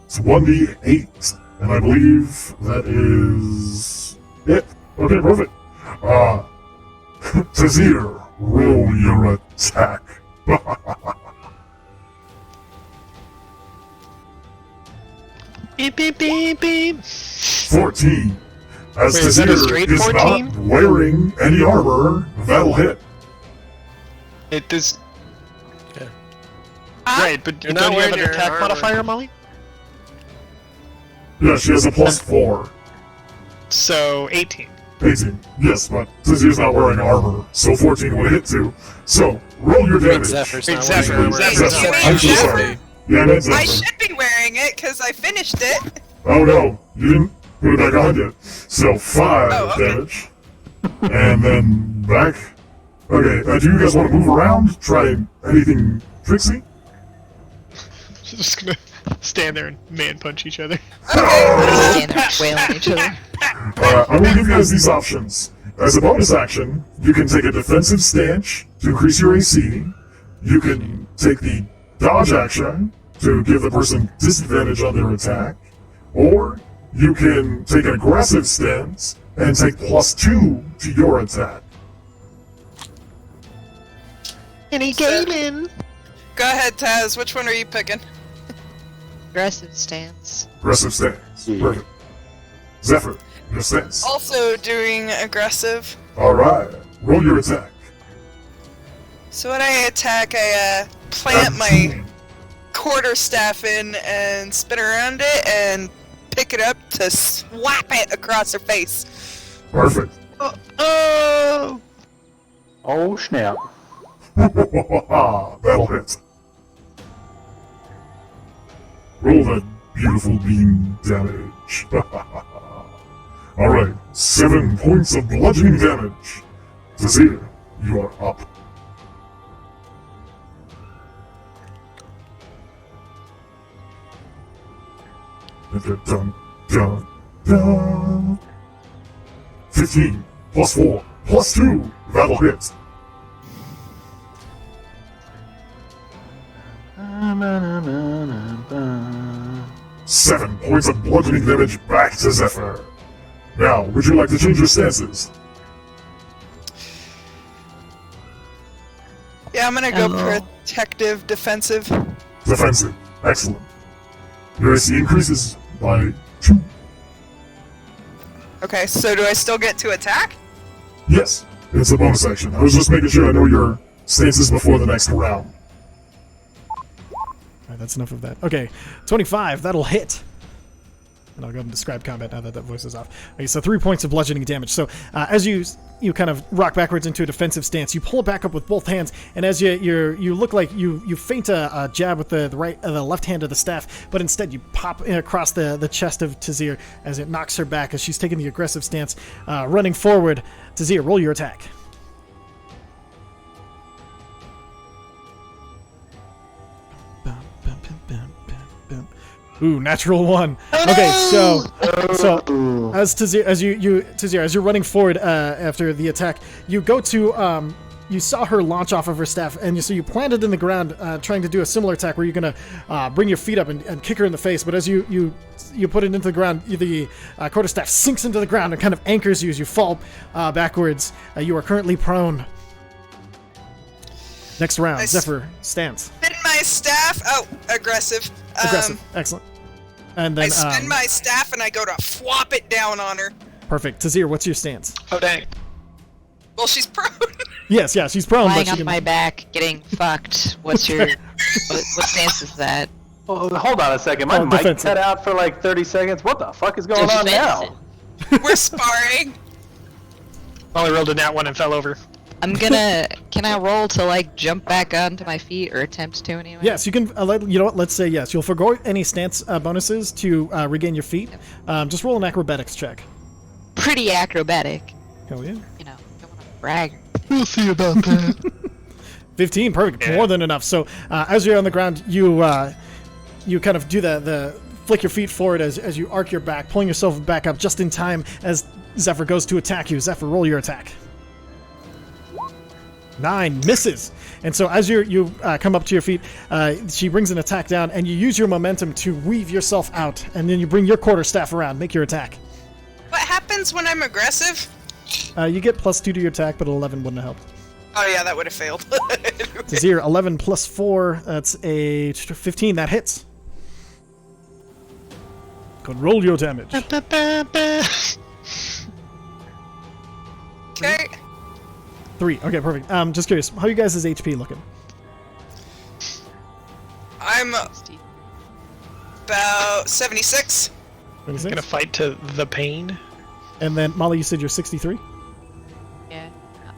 It's 1d8, and I believe that is it. Okay, perfect. Tazir, roll your attack. Beep, beep, beep, beep. 14. As Wait, is that a Tazir straight is 14? not wearing any armor, that'll hit. It does. Ah, Right, but You're don't not you have wearing an your attack armor. modifier, Molly? Yeah, she has a +4. So 18. 18. Yes, but Tazir's not wearing armor, so 14 would hit too. So, roll your damage. Zephyr's Wait, not Zephyr, wearing armor. Zephyr's not Zephyr. wearing I'm so armor. sorry. Yeah, I meant I Zephyr. should be wearing it because I finished it. Oh no, you didn't put it back on yet. So 5 Oh, okay. damage. And then back. Okay, do you guys want to move around? Try anything tricksy? She's just gonna stand there and man punch each other. Stand there wailing each other. I will give you guys these options. As a bonus action, you can take a defensive stance to increase your AC. You can take the dodge action to give the person disadvantage on their attack. Or you can take an aggressive stance and take +2 to your attack. Any gaming? Go ahead, Taz. Which one are you picking? Aggressive stance. Aggressive stance. Perfect. Zephyr, your stance. Also doing aggressive. Alright, roll your attack. So when I attack, I plant Add my two. quarterstaff in and spin around it and pick it up to swap it across her face. Perfect. Oh! Oh snap. That'll hit. Roll that beautiful beam damage. Alright, 7 points of bludgeoning damage. Tazir, you are up. Dun, dun, dun. 15 +4 +2. That'll hit. Seven points of bludgeoning damage back to Zephyr. Now, would you like to change your stances? Yeah, I'm gonna go Hello. protective defensive. Defensive. Excellent. Your AC increases by 2. Okay, so do I still get to attack? Yes, it's a bonus action. I was just making sure I know your stances before the next round. Alright, that's enough of that. Okay, 25, that'll hit. And I'll go ahead and describe combat now that that voice is off. Okay, so 3 points of bludgeoning damage. So as you kind of rock backwards into a defensive stance, you pull it back up with both hands, and as you look like you feint a jab with the left hand of the staff, but instead you pop across the chest of Tazir as it knocks her back as she's taking the aggressive stance, running forward. Tazir, roll your attack. Ooh, natural 1. Okay, so as Tazir, as you're running forward after the attack, you go to you saw her launch off of her staff, and so you planted in the ground, trying to do a similar attack where you're gonna bring your feet up and kick her in the face. But as you put it into the ground, the quarterstaff sinks into the ground and kind of anchors you as you fall backwards. You are currently prone. Next round, Nice. Zephyr stance. Spin my staff. Oh, aggressive. Aggressive, excellent. And then I spin my staff and I go to flop it down on her. perfect. Tazir, what's your stance? Oh dang. Well, she's prone. Yes, yeah, she's prone, but Lying she on can... my back, getting fucked. What's your what stance is that? Oh, hold on a second. My Oh, mic defensive. cut out for like 30 seconds. What the fuck is going on now? We're sparring. Molly rolled a nat 1 and fell over. I'm gonna. Can I roll to like jump back onto my feet or attempt to anyway? Yes, you can. You know what? Let's say yes. You'll forgo any stance bonuses to regain your feet. Just roll an acrobatics check. Pretty acrobatic. Hell yeah. You know, don't want to brag. We'll see about that. 15, perfect, Yeah. more than enough. So as you're on the ground, you kind of do the flick your feet forward as you arc your back, pulling yourself back up just in time as Zephyr goes to attack you. Zephyr, roll your attack. 9 misses. And so as you come up to your feet, she brings an attack down, and you use your momentum to weave yourself out, and then you bring your quarterstaff around. Make your attack. What happens when I'm aggressive? You get +2 to your attack, but 11 wouldn't have helped. Oh yeah, that would have failed. Zero, 11 plus 4, that's a 15. That hits. Go and roll your damage. Okay. 3. Okay, perfect. Just curious, how are you guys' HP looking? I'm about 76. 26? Gonna fight to the pain. And then, Molly, you said you're 63? Yeah.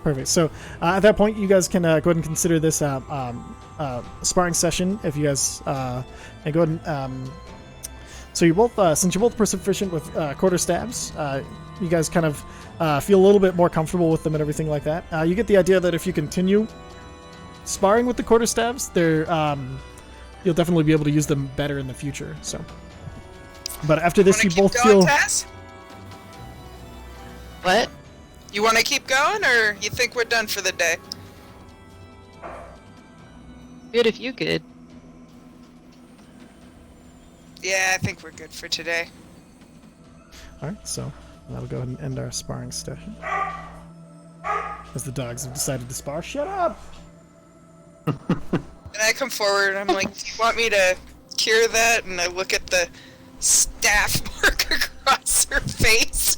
Perfect. So, at that point, you guys can go ahead and consider this sparring session. If you guys, and go ahead and, so you're both, since you're both proficient with quarter stabs, you guys kind of feel a little bit more comfortable with them and everything like that. You get the idea that if you continue sparring with the quarter stabs, they're, you'll definitely be able to use them better in the future. So, but after this, you Wanna both keep going, feel. Taz? What? You want to keep going, or you think we're done for the day? Good if you could. Yeah, I think we're good for today. All right, so that'll go ahead and end our sparring session. As the dogs have decided to spar. Shut up! And I come forward, I'm like, do you want me to cure that? And I look at the staff mark across her face.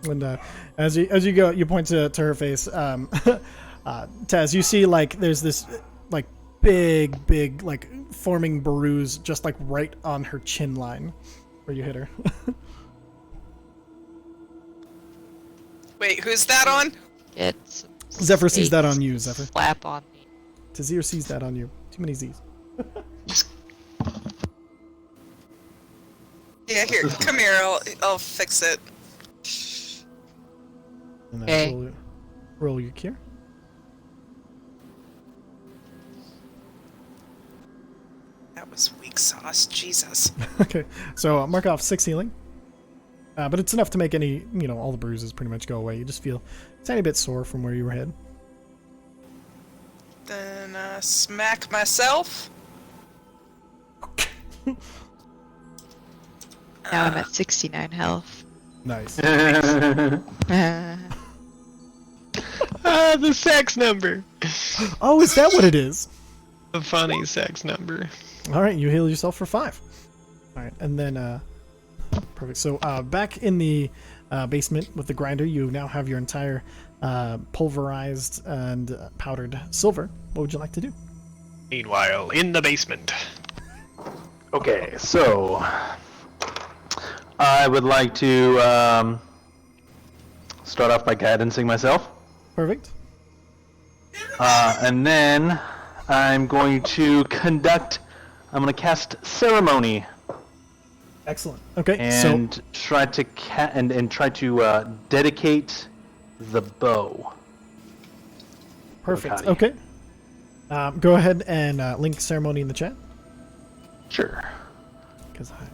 And as you go, you point to her face. Taz, you see like there's this like big like forming bruise just like right on her chin line where you hit her. Wait, who's that on? Get some Zephyr sees steak that on you, Zephyr. Slap on me. Tazir sees that on you. Too many Z's. Yeah, here, come here, I'll fix it. And Okay. roll your cure. That was weak sauce, Jesus. Okay, so mark off 6 healing. But it's enough to make any, all the bruises pretty much go away. You just feel a tiny bit sore from where you were hit. Then smack myself. Now I'm at 69 health. Nice. The sex number. Oh, is that what it is? The funny sex number. All right, you heal yourself for 5. All right, and then perfect. So back in the basement with the grinder, you now have your entire pulverized and powdered silver. What would you like to do? Meanwhile, in the basement. Okay, so I would like to start off by guidancing myself. Perfect. And then I'm going to cast ceremony Excellent. Okay, and try to try to dedicate the bow. perfect. Makati. Okay. Go ahead and link ceremony in the chat. Sure. Because I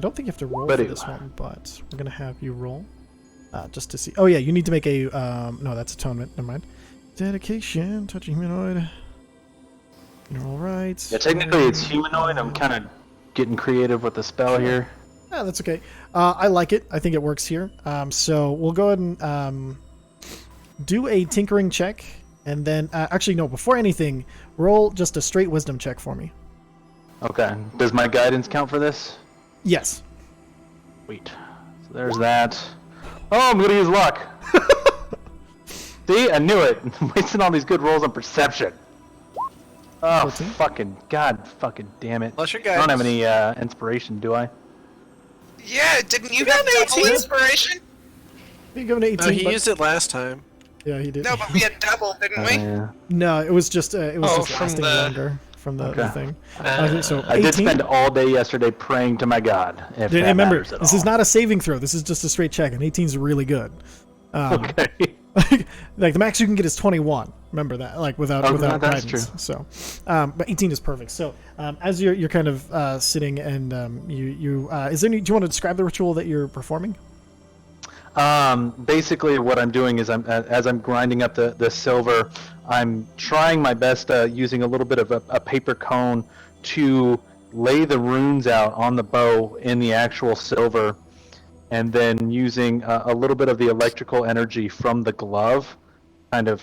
don't think you have to roll for But- this one, but we're gonna have you roll just to see. Oh yeah, you need to make a no, that's atonement. Never mind. Dedication, touch a humanoid. All right. Yeah, technically it's humanoid. I'm kind of getting creative with the spell here. Yeah, that's okay. I like it. I think it works here. So we'll go ahead and do a tinkering check, and then actually no. Before anything, roll just a straight wisdom check for me. Okay. Does my guidance count for this? Yes. Sweet. So there's that. Oh, I'm gonna use luck. See, I knew it. I'm wasting all these good rolls on perception. Oh, 14? fucking god, fucking damn it. Unless you're I don't have guidance. any inspiration, do I? Yeah, didn't you have double inspiration? You give an 18. No, he but- used it last time. Yeah, he did. No, but we had double, didn't we? Yeah. No, it was just from lasting the- longer from the Okay. thing. Uh, So I did 18? spend all day yesterday praying to my god. If Dude, that remember, matters at this all. is not a saving throw. This is just a straight check, and 18 is really good. Okay. Like the max you can get is 21. Remember that, like without Oh, without that's guidance. true. So, but 18 is perfect. So, as you're kind of sitting and you is there any, do you want to describe the ritual that you're performing? Basically, what I'm doing is as I'm grinding up the silver, I'm trying my best using a little bit of a paper cone to lay the runes out on the bow in the actual silver, and then using a little bit of the electrical energy from the glove, kind of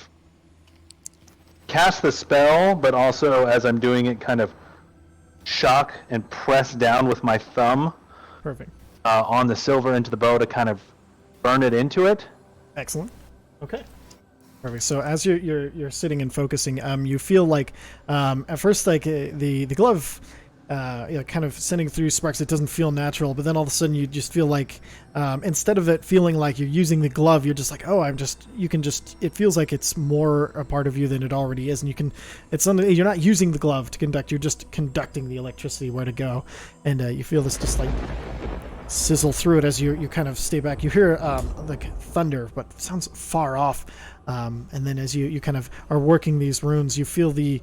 cast the spell, but also as I'm doing it, kind of shock and press down with my thumb Perfect. on the silver into the bow to kind of burn it into it. Excellent. Okay. Perfect. So as you're sitting and focusing, you feel like at first like the glove, kind of sending through sparks. It doesn't feel natural, but then all of a sudden you just feel like instead of it feeling like you're using the glove, you're just like, oh, you can just. It feels like it's more a part of you than it already is, and you can. It's something you're not using the glove to conduct. You're just conducting the electricity where to go, and you feel this just like sizzle through it as you kind of stay back. You hear like thunder, but it sounds far off. And then as you kind of are working these runes, you feel the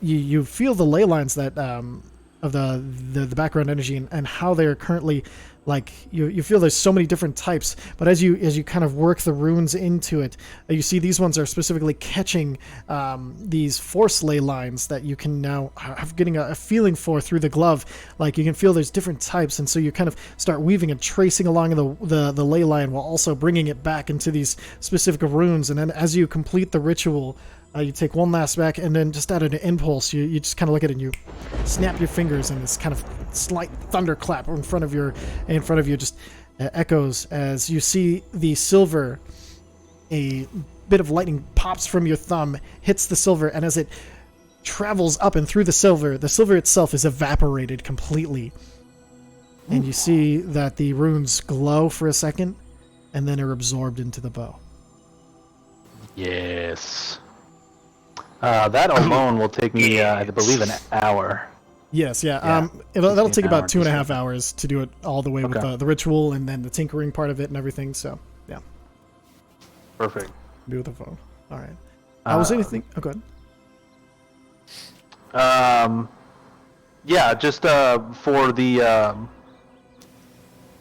you feel the ley lines that of the background energy and how they're currently like you feel there's so many different types, but as you kind of work the runes into it, you see these ones are specifically catching these force ley lines that you can now have getting a feeling for through the glove. Like you can feel there's different types, and so you kind of start weaving and tracing along the ley line while also bringing it back into these specific runes. And then as you complete the ritual, you take one last back, and then just out of an impulse, you just kind of look at it and you snap your fingers, and this kind of slight thunderclap in front of you just echoes as you see the silver. A bit of lightning pops from your thumb, hits the silver, and as it travels up and through the silver itself is evaporated completely. And you see that the runes glow for a second, and then are absorbed into the bow. Yes. That alone will take me, I believe, an hour. Yes, yeah. Yeah. That'll Takes me take an about hour 2.5 hours to do it all the way with Okay. the ritual and then the tinkering part of it and everything. So, yeah, Perfect. be with the phone. All right. Was anything? Oh, go ahead. Yeah, just for the.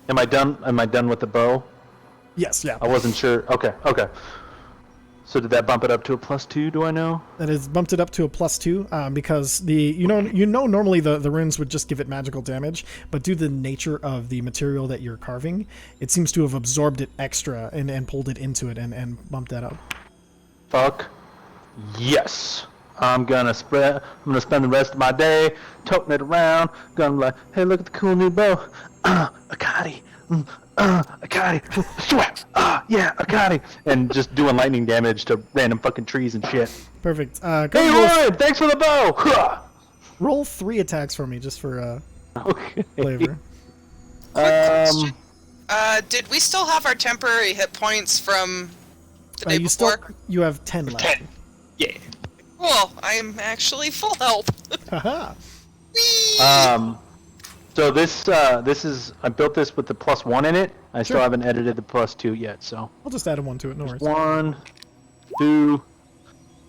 Am I done? Am I done with the bow? Yes, yeah. I wasn't sure. Okay. So did that bump it up to a +2? Do I know? That has bumped it up to a +2 because normally the runes would just give it magical damage, but due to the nature of the material that you're carving, it seems to have absorbed it extra and pulled it into it and bumped that up. Fuck. Yes. I'm gonna spend the rest of my day toting it around. Gonna be like, hey, look at the cool new bow. Akati. Akati. Sweat. Yeah, Akati. And just doing lightning damage to random fucking trees and shit. Perfect. Go Hey, roll, Ryan, thanks for the bow. Huh. roll 3 attacks for me just for Okay. flavor. Question. Did we still have our temporary hit points from the day before? You have 10 left. 10. Yeah. Cool. I'm actually full health. Haha. Whee! So this is I built this with the +1 in it. I still Sure. haven't edited the +2 yet. So I'll just add a 1 to it. No worries. 1, 2,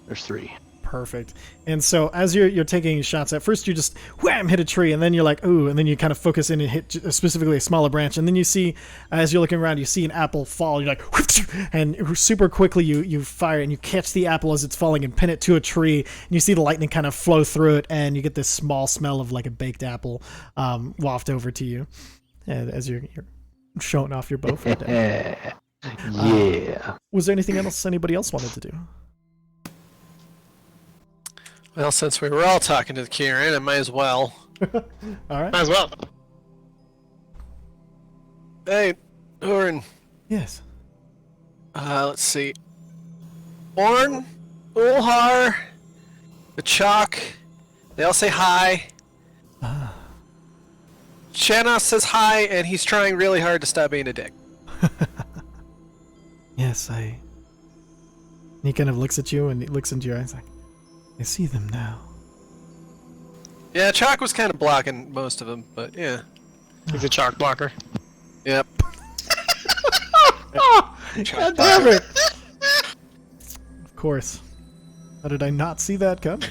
there's 3. Perfect. And so as you're taking shots, at first you just wham hit a tree, and then you're like ooh, and then you kind of focus in and hit specifically a smaller branch, and then you see as you're looking around, you see an apple fall. You're like, and super quickly you fire and you catch the apple as it's falling and pin it to a tree, and you see the lightning kind of flow through it, and you get this small smell of like a baked apple waft over to you, and as you're showing off your bow for the day. Yeah. Was there anything else anybody else wanted to do? Well, since we were all talking to the Ki-rin, I might as well. All right. Might as well. Hey, Orin. Yes. Let's see. Orn, Ulhar, the Chalk. They all say hi. Ah. Shanos says hi, and he's trying really hard to stop being a dick. Yes, He kind of looks at you and he looks into your eyes like, I see them now. Yeah, Chalk was kind of blocking most of them, but yeah. He's a chalk blocker. Yep. God damn it! Of course. How did I not see that coming?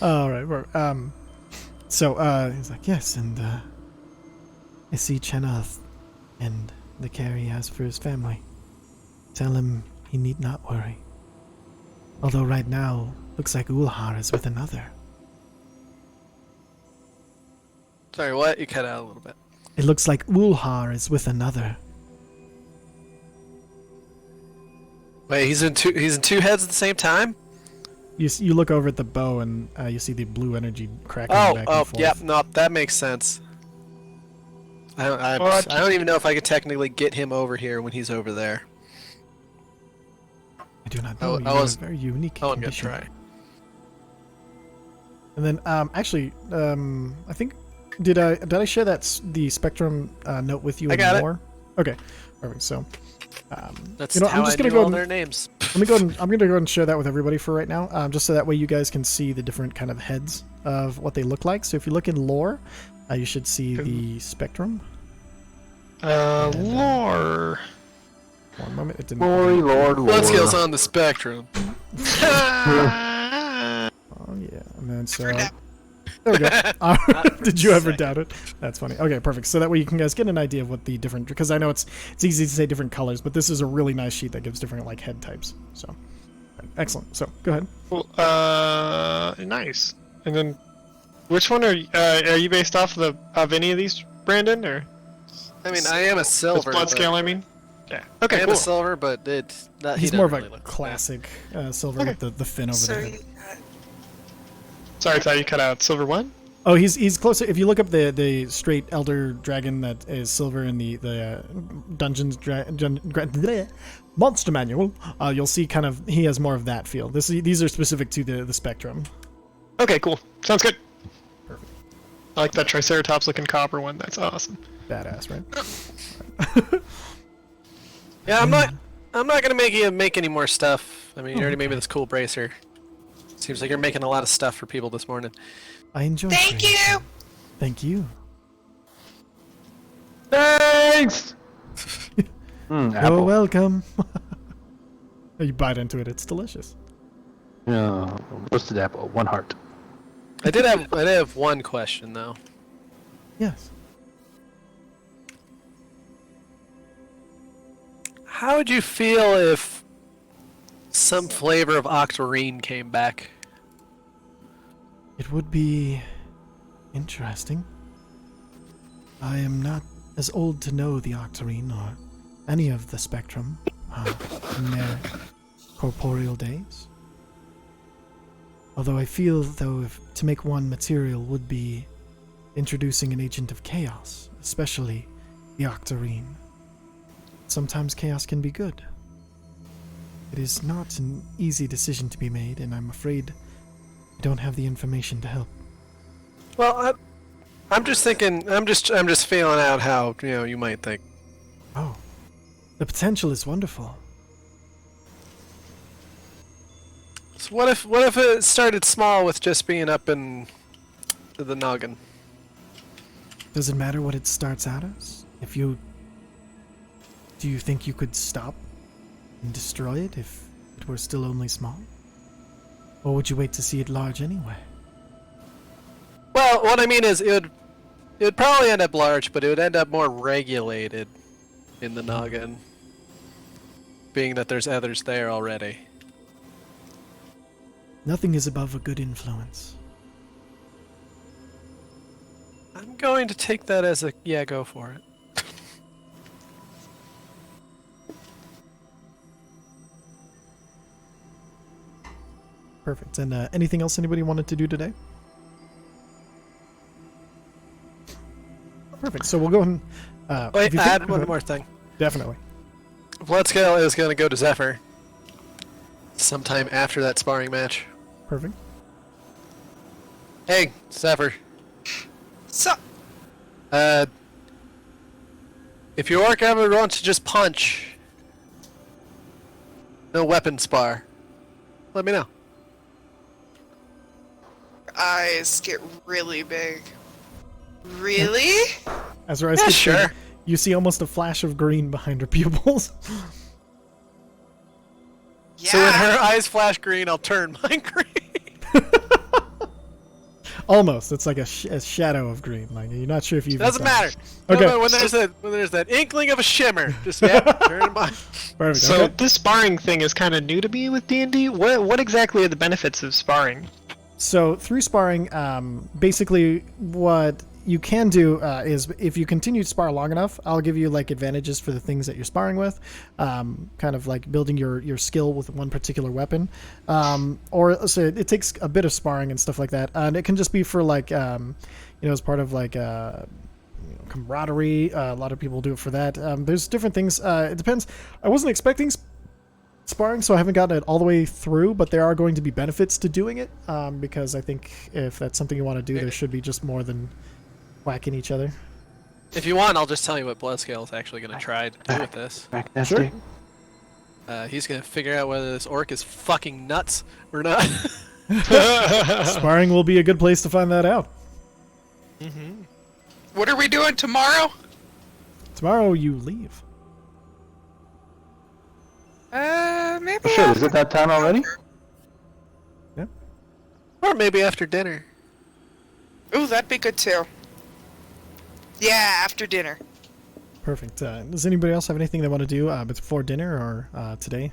All right. So he's like, yes, and I see Chenath and the care he has for his family. Tell him he need not worry. Although right now, looks like Ulhar is with another. Sorry, what? You cut out a little bit. It looks like Ulhar is with another. Wait, he's in two heads at the same time? You look over at the bow and you see the blue energy cracking back and forth. Yep, no, that makes sense. I don't even know if I could technically get him over here when he's over there. I do not know. I You have was- a very unique Oh, I'm gonna condition. try. And then, actually, I think did I share the Spectrum note with you? I got it. more? Okay, perfect. So, That's you know, how I'm just I gonna knew go all and- their names. I'm gonna go ahead and share that with everybody for right now, just so that way you guys can see the different kind of heads of what they look like. So if you look in lore, you should see the Spectrum. Lore. One moment, it didn't. Glory, Lord, Lord. Blood scales on the spectrum. Oh yeah, and then so For now. there we go. Did you ever doubt it? That's funny. Okay, perfect. So that way you can guys get an idea of what the different, because I know it's easy to say different colors, but this is a really nice sheet that gives different like head types. So excellent. So go ahead. Well, nice. And then, which one are you based off of any of these, Brandon, or I mean, I am a silver. blood but- scale? I mean, yeah. I Okay, am cool. a silver, but it's not. He's he more of doesn't a really look- classic silver Okay. with the fin over So, the head. Sorry, Ty, you cut out. Silver one. Oh, he's closer. If you look up the straight elder dragon that is silver in the dungeons monster manual, you'll see kind of he has more of that feel. These are specific to the Spectrum. Okay, cool. Sounds good. Perfect. I like that Triceratops looking copper one. That's awesome. Badass, right? Yeah, I'm not gonna make you make any more stuff. I mean, you already made me this cool bracer. Seems like you're making a lot of stuff for people this morning. I enjoy. Thank creating. you! Thank you. Thanks! You're Apple. welcome. You bite into it; it's delicious. Roasted apple, 1 heart. I did have one question though. Yes. How would you feel if some flavor of octarine came back? It would be interesting. I am not as old to know the Octarine or any of the Spectrum in their corporeal days. Although I feel, though, to make one material would be introducing an agent of chaos, especially the Octarine. Sometimes chaos can be good. It is not an easy decision to be made, and I'm afraid I don't have the information to help. Well, I'm just thinking. I'm just feeling out how you might think. Oh, the potential is wonderful. So what if it started small with just being up in the noggin? Does it matter what it starts out as? Do you think you could stop and destroy it if it were still only small? Or would you wait to see it large anyway? Well, what I mean is it would probably end up large, but it would end up more regulated in the noggin, being that there's others there already. Nothing is above a good influence. I'm going to take that as a yeah, go for it. Perfect. And anything else anybody wanted to do today? Perfect. So we'll go ahead and... Wait, if you think- add one more thing. Definitely. Bloodscale is going to go to Zephyr sometime after that sparring match. Perfect. Hey, Zephyr. So, If your orc ever wants to just punch, no weapon spar, let me know. eyes get really big. Really? As her eyes Yeah, get sure. big, you see almost a flash of green behind her pupils. Yeah. So when her eyes flash green, I'll turn mine green. Almost. It's like a shadow of green. Like you're not sure if you. Doesn't matter. Okay. No, when there's that inkling of a shimmer, just turn mine. Perfect. So Okay. this sparring thing is kind of new to me with D&D. What exactly are the benefits of sparring? So through sparring, basically what you can do is if you continue to spar long enough, I'll give you like advantages for the things that you're sparring with, kind of like building your skill with one particular weapon, or so it takes a bit of sparring and stuff like that, and it can just be for like as part of like camaraderie. A lot of people do it for that. There's different things. It depends. I wasn't expecting sparring, so I haven't gotten it all the way through, but there are going to be benefits to doing it, because I think if that's something you want to do, there should be just more than whacking each other. If you want, I'll just tell you what Bloodscale is actually going to try to do with this. Back that Sure. stick. He's going to figure out whether this orc is fucking nuts or not. Sparring will be a good place to find that out. What are we doing tomorrow? Tomorrow you leave. Maybe. Oh, shit, is it that time already? Or maybe after dinner. Ooh, that'd be good too. Yeah, after dinner. Perfect. Does anybody else have anything they want to do before dinner or today?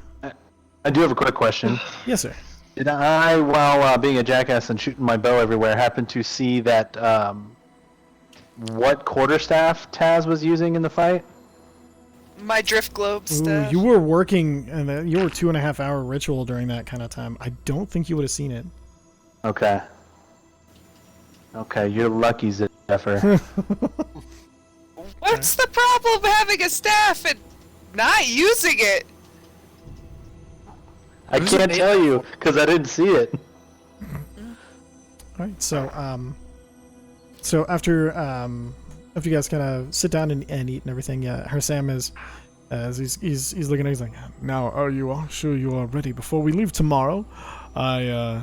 I do have a quick question. Yes, sir. Did I, while being a jackass and shooting my bow everywhere, happen to see that what quarterstaff Taz was using in the fight? My drift globe Ooh, stuff. you were working, and you were 2.5 hour ritual during that kind of time. I don't think you would have seen it. Okay. Okay, you're lucky, Zephyr. What's the problem having a staff and not using it? I can't tell you, because I didn't see it. All right. So after you guys kind of sit down and eat and everything, her Sam is, as he's looking at, he's like, now are you all sure you are ready before we leave tomorrow? I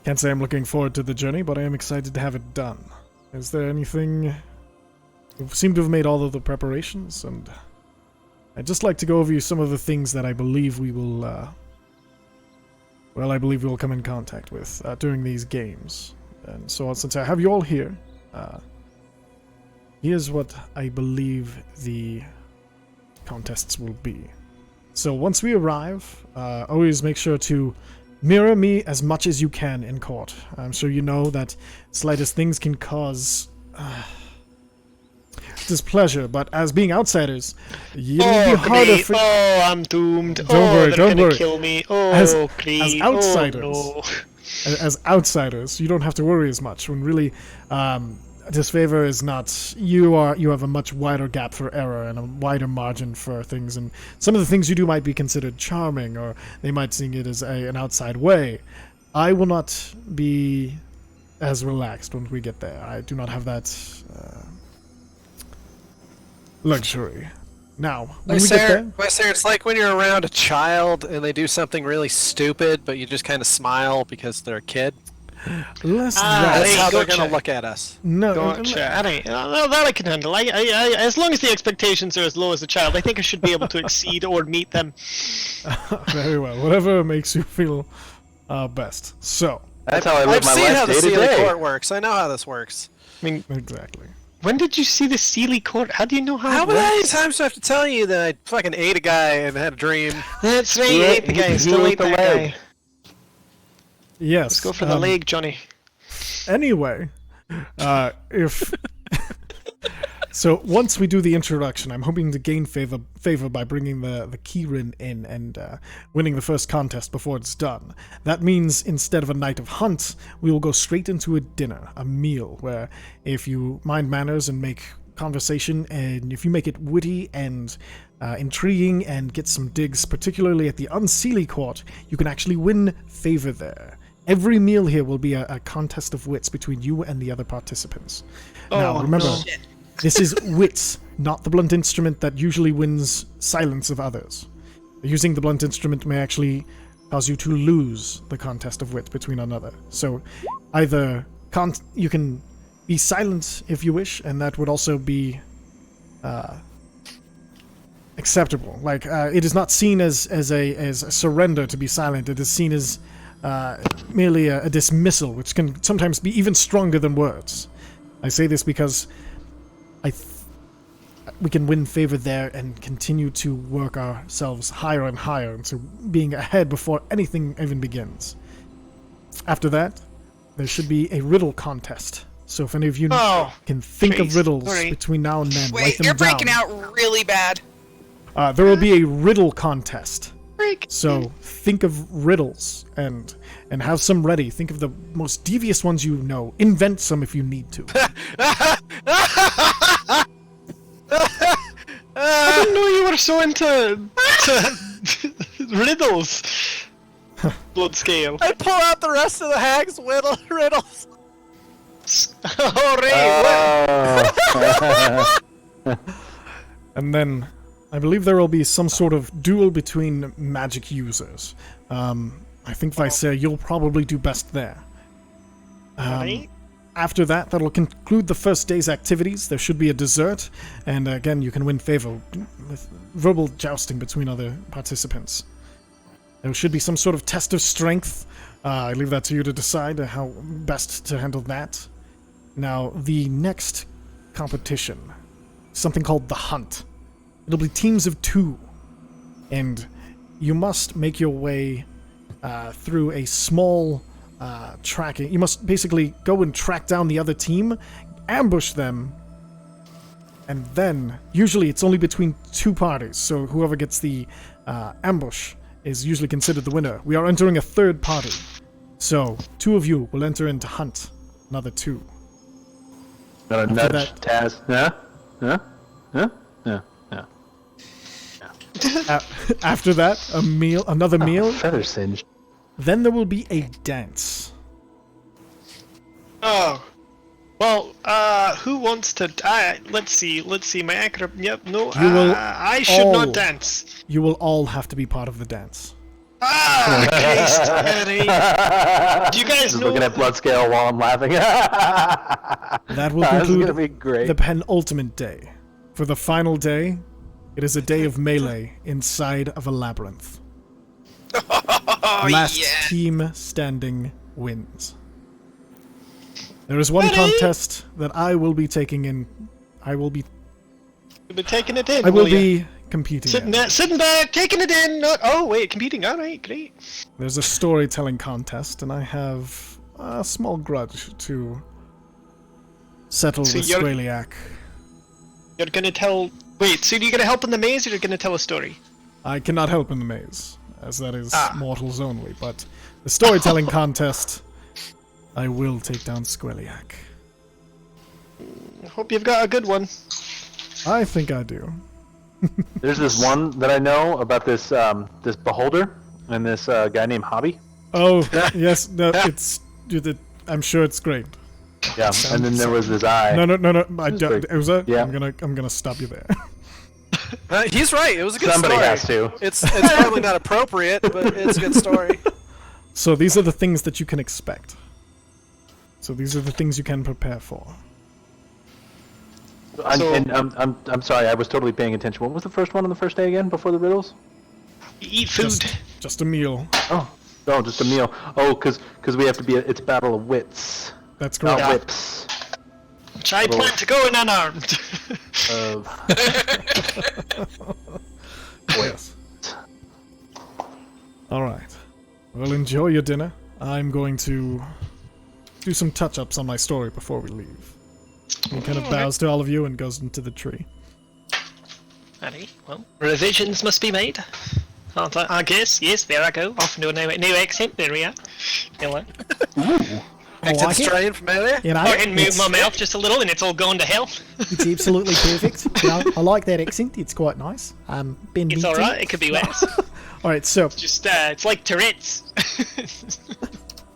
can't say I'm looking forward to the journey, but I am excited to have it done. Is there anything? You seem to have made all of the preparations, and I'd just like to go over some of the things that I believe we will. I believe we will come in contact with during these games. And so, since I have you all here, here's what I believe the contests will be. So once we arrive, always make sure to mirror me as much as you can in court. I'm sure you know that slightest things can cause displeasure, but as being outsiders, it'll be harder for. Oh, I'm doomed. Don't worry, they're don't gonna worry. kill me. Oh, As great. outsiders. Oh, no. As outsiders, you don't have to worry as much. When really, disfavor is not. You have a much wider gap for error and a wider margin for things, and some of the things you do might be considered charming, or they might see it as an outside way. I will not be as relaxed when we get there. I do not have that luxury. Now, when we get there, It's like when you're around a child and they do something really stupid, but you just kind of smile because they're a kid. less That's Hey, how they're gotcha. gonna look at us. no, Gotcha. That I can handle. As long as the expectations are as low as a child, I think I should be able to exceed or meet them. very well. Whatever makes you feel best. So, That's how I live I've my seen how life the day to Sealy day. court works. I know how this works. I mean, exactly. when did you see the Sealy court? How do you know how How it many works? times do I have to tell you that I fucking ate a guy and had a dream? That's right, He you ate- ate the guy. he Still ate ate the that leg. guy. Yes. Let's go for the leg, Johnny. Anyway, if So once we do the introduction, I'm hoping to gain favor by bringing the Ki-rin in and winning the first contest before it's done. That means instead of a night of hunt, we will go straight into a dinner, a meal, where if you mind manners and make conversation, and if you make it witty and intriguing and get some digs, particularly at the Unseelie Court, you can actually win favor there. Every meal here will be a contest of wits between you and the other participants. Now, remember, this is wits, not the blunt instrument that usually wins silence of others. Using the blunt instrument may actually cause you to lose the contest of wit between another. So, either you can be silent if you wish, and that would also be acceptable. Like, it is not seen as a surrender to be silent. It is seen as merely a dismissal, which can sometimes be even stronger than words. I say this because we can win favor there and continue to work ourselves higher and higher into being ahead before anything even begins. After that, there should be a riddle contest. So if any of you can think of riddles between now and then, write Wait, them you're down. breaking out really bad. There will be a riddle contest. So think of riddles and have some ready. Think of the most devious ones you know. Invent some if you need to. I didn't know you were so into riddles. Blood scale. I pull out the rest of the hag's riddles. Oh, right. And then I believe there will be some sort of duel between magic users. I think, Vicer, you'll probably do best there. Right. After that, that'll conclude the first day's activities. There should be a dessert, and again, you can win favor with verbal jousting between other participants. There should be some sort of test of strength. I leave that to you to decide how best to handle that. Now, the next competition, something called the Hunt. It'll be teams of 2, and you must make your way through a small tracking. You must basically go and track down the other team, ambush them, and then usually it's only between 2 parties. So whoever gets the ambush is usually considered the winner. We are entering a 3rd party, so 2 of you will enter into Hunt. Another 2. Gotta nudge Taz. Yeah. After that, another meal. Feather singe. Then there will be a dance. Oh. Well, who wants to... let's see, my anchor... Yep, no, I should not dance. You will all have to be part of the dance. Christ, Harry. Do you guys Just know... looking at blood scale while I'm laughing. That will This is conclude gonna be great. the penultimate day. For the final day, it is a day of melee inside of a labyrinth. Last team standing wins. There is one contest that I will be taking in. You'll be taking it in, I will be competing in. Sitting back, taking it in. Wait, competing. All right, great. There's a storytelling contest, and I have a small grudge to settle So with you're- Squaliac. You're gonna tell... Wait, so you're gonna help in the maze, or you're gonna tell a story? I cannot help in the maze, as that is mortals only, but the storytelling contest, I will take down Squaliac. Hope you've got a good one. I think I do. There's this one that I know about this this beholder and this guy named Hobby. Oh, yes, no, I'm sure it's great. Yeah, and then there was this eye. No, I don't. great. Uza, Yeah. I'm gonna stop you there. He's right. It was a good Somebody story. has to. It's probably not appropriate, but it's a good story. So these are the things that you can expect. So these are the things you can prepare for. I'm sorry, I was totally paying attention. What was the first one on the first day again before the riddles? Eat food. Just a meal. Oh, just a meal. Oh, because we have to be. It's battle of wits, That's not correct. whips. Which I plan to go in unarmed. Yes. All right. Well, enjoy your dinner. I'm going to do some touch-ups on my story before we leave. He kind of bows to all of you and goes into the tree. Alright, well, revisions must be made. I guess, yes, there I go. Off into a new accent, there we are. Hello. Accent like it. strain familiar? You know, I can move it's, my mouth just a little and it's all gone to hell. it's absolutely perfect. You know, I like that accent. It's quite nice. Ben It's Beaton. alright, it could be worse. All right, so Just, it's like Tourette's.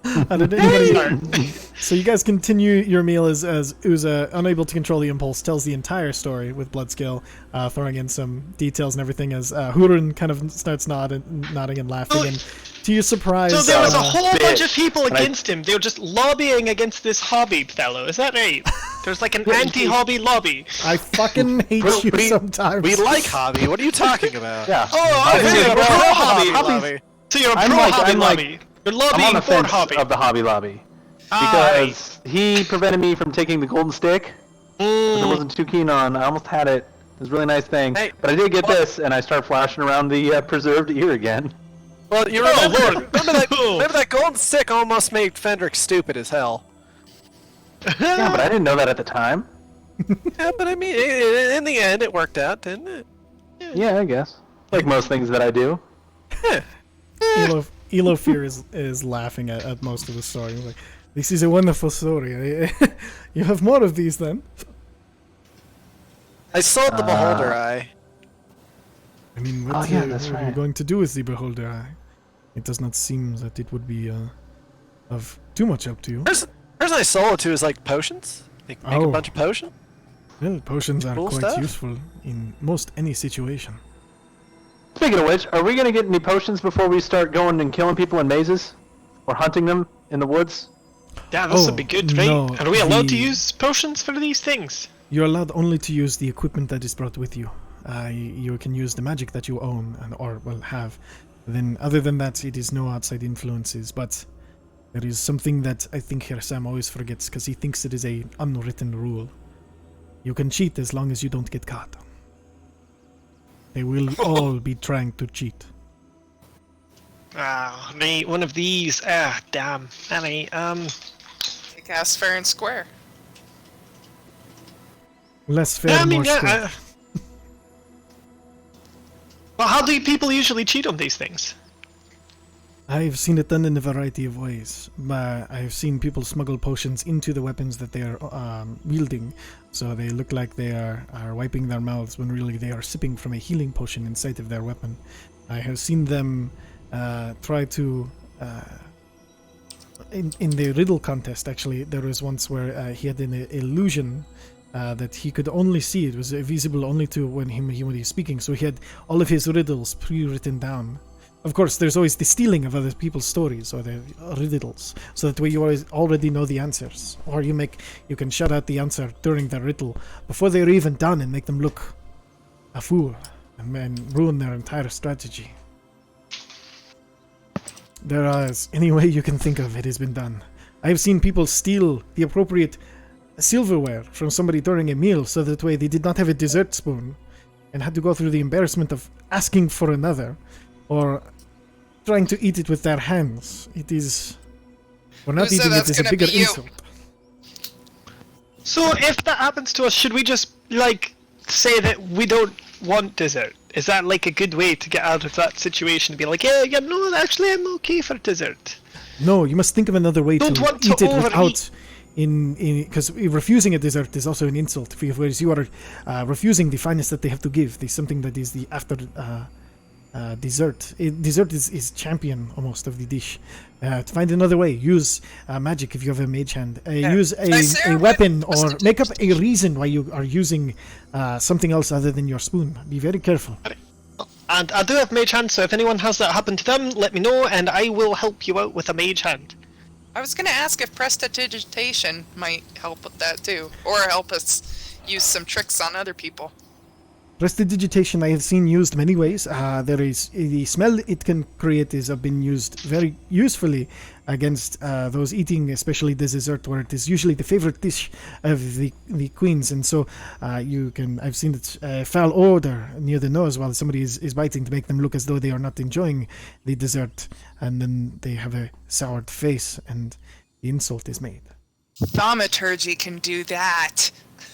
I don't know anybody. So you guys continue your meal as Uza, unable to control the impulse, tells the entire story with Bloodskill, throwing in some details and everything as Hurun kind of starts nodding and laughing. And to your surprise, So there was a whole bit. bunch of people against him. They were just lobbying against this hobby fellow. Is that right? There's like an anti-hobby lobby. I fucking hate you sometimes. We like hobby. What are you talking about? Yeah. Oh, so you're a pro-hobby. So you're a I'm like- pro-hobby I'm like- lobby. You're I'm on lobbying the for fence hobby. of the Hobby Lobby. Aye. Because he prevented me from taking the golden stick. Which I wasn't too keen on. I almost had it. It was a really nice thing. Hey, but I did get this, and I start flashing around the preserved ear again. Well, you Oh, remember, Lord. remember that golden stick almost made Fendrick stupid as hell. Yeah, but I didn't know that at the time. Yeah, but I mean, in the end, it worked out, didn't it? Yeah, I guess. Like most things that I do. Elo Fear is laughing at most of the story. He's like, this is a wonderful story. You have more of these then? I sold the Beholder Eye. I mean, what, Oh, yeah, that's what are you right. going to do with the Beholder Eye? It does not seem that it would be of too much help to you. Person I sold it to is like potions. Like make a Oh. bunch of potions. Well, potions are Cool quite stuff. useful in most any situation. Speaking of which, are we gonna get any potions before we start going and killing people in mazes? Or hunting them in the woods? Yeah, this Oh, would be good, right? no, Are we allowed to the- use potions for these things? You're allowed only to use the equipment that is brought with you. You can use the magic that you own or well have. Then, other than that, it is no outside influences. But there is something that I think here Sam always forgets because he thinks it is a unwritten rule. You can cheat as long as you don't get caught. They will all be trying to cheat. Ah, right, one of these. Ah, damn. Annie, Kick ass fair and square. Less fair, more square. Well, how do people usually cheat on these things? I've seen it done in a variety of ways. I've seen people smuggle potions into the weapons that they are wielding, so they look like they are wiping their mouths when really they are sipping from a healing potion inside of their weapon. I have seen them try to... in the riddle contest, actually, there was once where he had an illusion that he could only see. It was visible only to when he was speaking, so he had all of his riddles pre-written down. Of course, there's always the stealing of other people's stories or the riddles, so that way you already know the answers, or you can shout out the answer during the riddle before they're even done and make them look a fool and ruin their entire strategy. There is any way you can think of it has been done. I have seen people steal the appropriate silverware from somebody during a meal, so that way they did not have a dessert spoon and had to go through the embarrassment of asking for another. Or trying to eat it with their hands. It is... Or not Who said eating it that's is a gonna bigger be you? insult. So if that happens to us, should we just, like, say that we don't want dessert? Is that, like, a good way to get out of that situation? To be like, yeah, no, actually I'm okay for dessert. No, you must think of another way Don't to want to eat it overeat. without... Because refusing a dessert is also an insult. Whereas you are refusing the finest that they have to give. There's something that is the after... dessert. Dessert is champion almost of the dish. Find another way. Use magic if you have a mage hand. Use a weapon or make up a reason why you are using something else other than your spoon. Be very careful. And I do have mage hand, so if anyone has that happen to them, let me know, and I will help you out with a mage hand. I was gonna ask if prestidigitation might help with that too, or help us use some tricks on other people. Prestidigitation I have seen used many ways. There is the smell it can create have been used very usefully against those eating, especially the dessert, where it is usually the favorite dish of the queens, and so I've seen it foul odor near the nose while somebody is biting to make them look as though they are not enjoying the dessert, and then they have a soured face and the insult is made. Thaumaturgy can do that.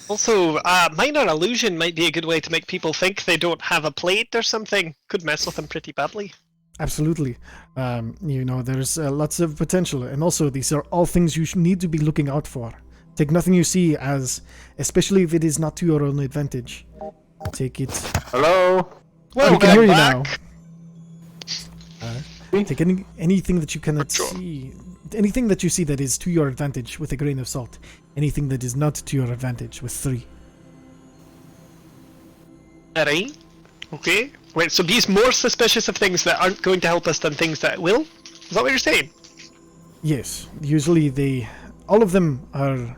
Also, minor illusion might be a good way to make people think they don't have a plate or something. Could mess with them pretty badly. Absolutely. There's lots of potential, and also these are all things you need to be looking out for. Take nothing you see as, especially if it is not to your own advantage. Take it. Hello? Well, we can hear you back. now. Take anything that you cannot see, anything that you see that is to your advantage with a grain of salt. Anything that is not to your advantage with 3. Alright. Okay. Wait, so be more suspicious of things that aren't going to help us than things that will? Is that what you're saying? Yes. Usually all of them are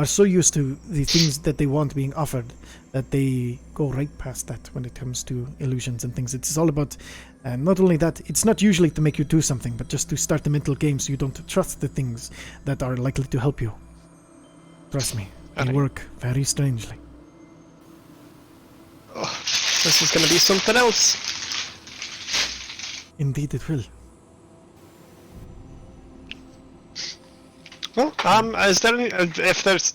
so used to the things that they want being offered that they go right past that when it comes to illusions and things. It's all about, not only that, it's not usually to make you do something, but just to start the mental game so you don't trust the things that are likely to help you. Trust me, they work very strangely. Oh, this is going to be something else. Indeed it will. Well, is there if there's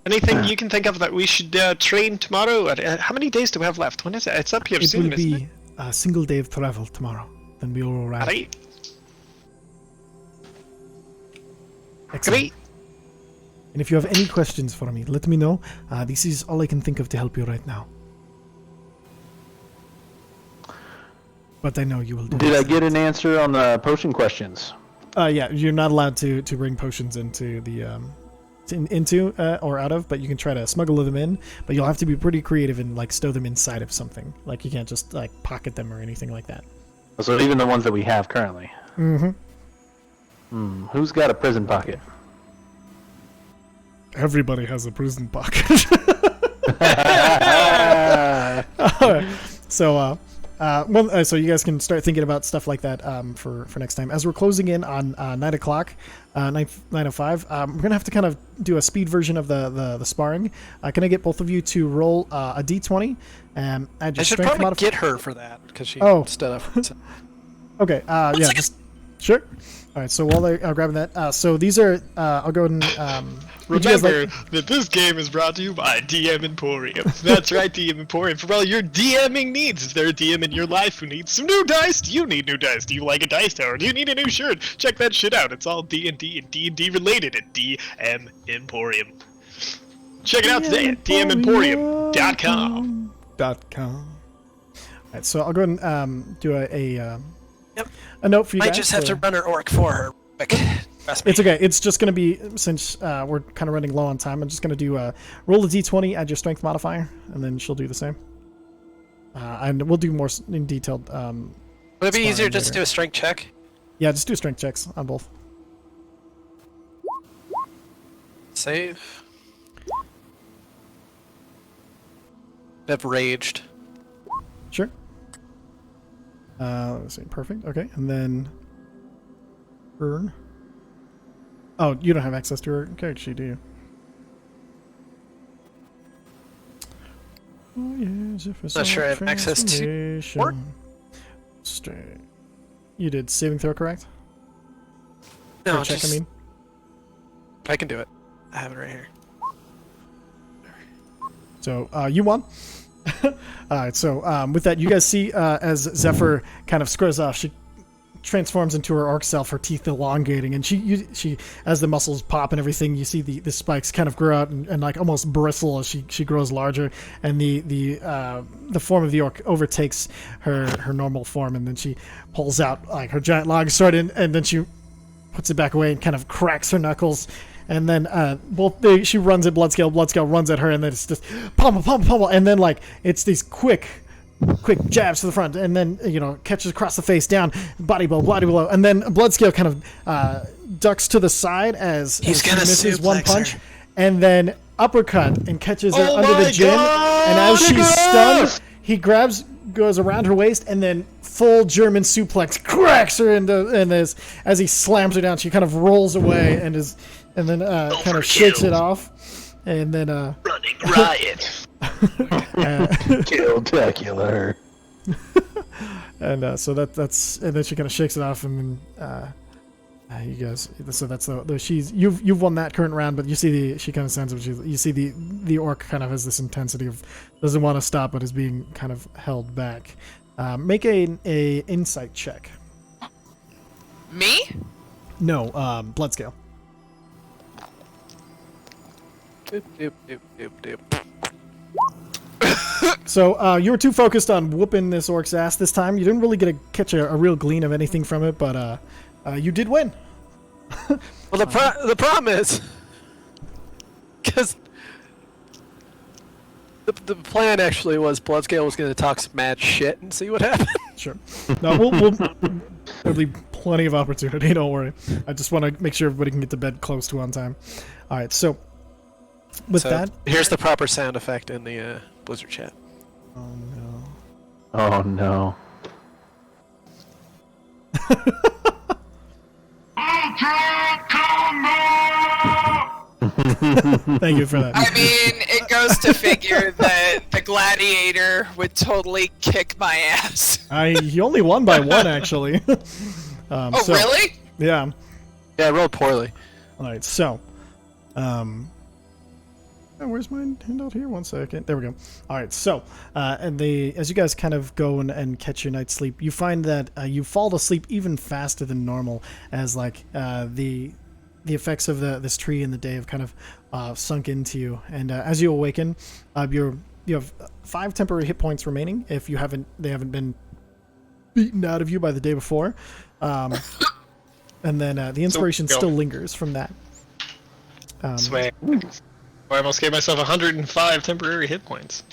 anything you can think of that we should train tomorrow? How many days do we have left? When is it? It's up here It soon, will isn't it? be a single day of travel tomorrow. Then we will arrive. Alright, Excellent. great. And if you have any questions for me, let me know. This is all I can think of to help you right now. But I know you will do Did this. I get an answer on the potion questions? Yeah, you're not allowed to bring potions into the or out of, but you can try to smuggle them in. But you'll have to be pretty creative and like stow them inside of something. Like you can't just like pocket them or anything like that. So even the ones that we have currently. Mm-hmm. Who's got a prison pocket? Everybody has a prison pocket. So so you guys can start thinking about stuff like that for next time. As we're closing in on 9 o'clock, 9:05, we're gonna have to kind of do a speed version of the sparring. Can I get both of you to roll a d20 and add your I should strength probably modifier? get her for that because she stood up. Okay. Yeah. Just sure. All right. So while they're grabbing that, so these are I'll go ahead and would you guys Remember that this game is brought to you by DM Emporium. That's right, DM Emporium. For all your DMing needs. Is there a DM in your life who needs some new dice? Do you need new dice? Do you like a dice tower? Do you need a new shirt? Check that shit out. It's all D&D and D&D related at DM Emporium. Check it out today at dmemporium.com. All right. So I'll go ahead and do a Yep. a note for you Might guys. just have to run her orc for her. Trust me. It's okay. It's just going to be, since we're kind of running low on time, I'm just going to do roll a d20, add your strength modifier, and then she'll do the same. And we'll do more in detailed. Would it be easier just to do a strength check? Yeah, just do strength checks on both. Save. They've raged. Sure. Let's see. Perfect. Okay. And then burn. Oh, you don't have access to her character sheet, do you? Oh, yes, if it's Not sure I have access to transformation. Orc. Straight. You did saving throw, correct? No, Or check, just, I mean. I can do it. I have it right here. So, you won. Alright, so with that, you guys see as Zephyr kind of squares off, she transforms into her orc self, her teeth elongating, and she as the muscles pop and everything, you see the spikes kind of grow out and like almost bristle as she grows larger, and the form of the orc overtakes her normal form, and then she pulls out like her giant long sword and then she puts it back away and kind of cracks her knuckles. And then she runs at Bloodscale runs at her, and then it's just pummel, and then like it's these quick jabs to the front, and then catches across the face, down, body blow, and then Bloodscale kind of ducks to the side as he misses one punch, and then uppercut and catches her under the chin, and as she's stunned, he goes around her waist, and then full German suplex cracks her as he slams her down. She kind of rolls away and then kind of shakes it off, and then Running riot. Killtacular. and so that's and then she kind of shakes it off, and then You guys, so that's the she's you've won that current round, but you see she kind of stands up. You see the orc kind of has this intensity of doesn't want to stop, but is being kind of held back. Make a insight check. Me? No, blood scale. Doop, doop, doop, doop, doop. So you were too focused on whooping this orc's ass this time. You didn't really get catch a real glean of anything from it, but you did win. Well, the problem is, because the plan actually was Bloodscale was going to talk some mad shit and see what happened. Sure. No, there'll be plenty of opportunity. Don't worry. I just want to make sure everybody can get to bed close to on time. All right. So with So, that, here's the proper sound effect in the Blizzard chat. oh no. Oh no. Thank you for that. I mean, it goes to figure that the gladiator would totally kick my ass. He only won by one actually. Oh, so, really? Yeah. Yeah, I rolled poorly. All right. So, where's my handout here? One second. There we go. All right. So, as you guys kind of go and catch your night's sleep, you find that you fall asleep even faster than normal, as like the effects of this tree in the day have kind of sunk into you, and as you awaken, you have 5 temporary hit points remaining. If they haven't been beaten out of you by the day before, and then the inspiration still lingers from that. Swear. I almost gave myself 105 temporary hit points.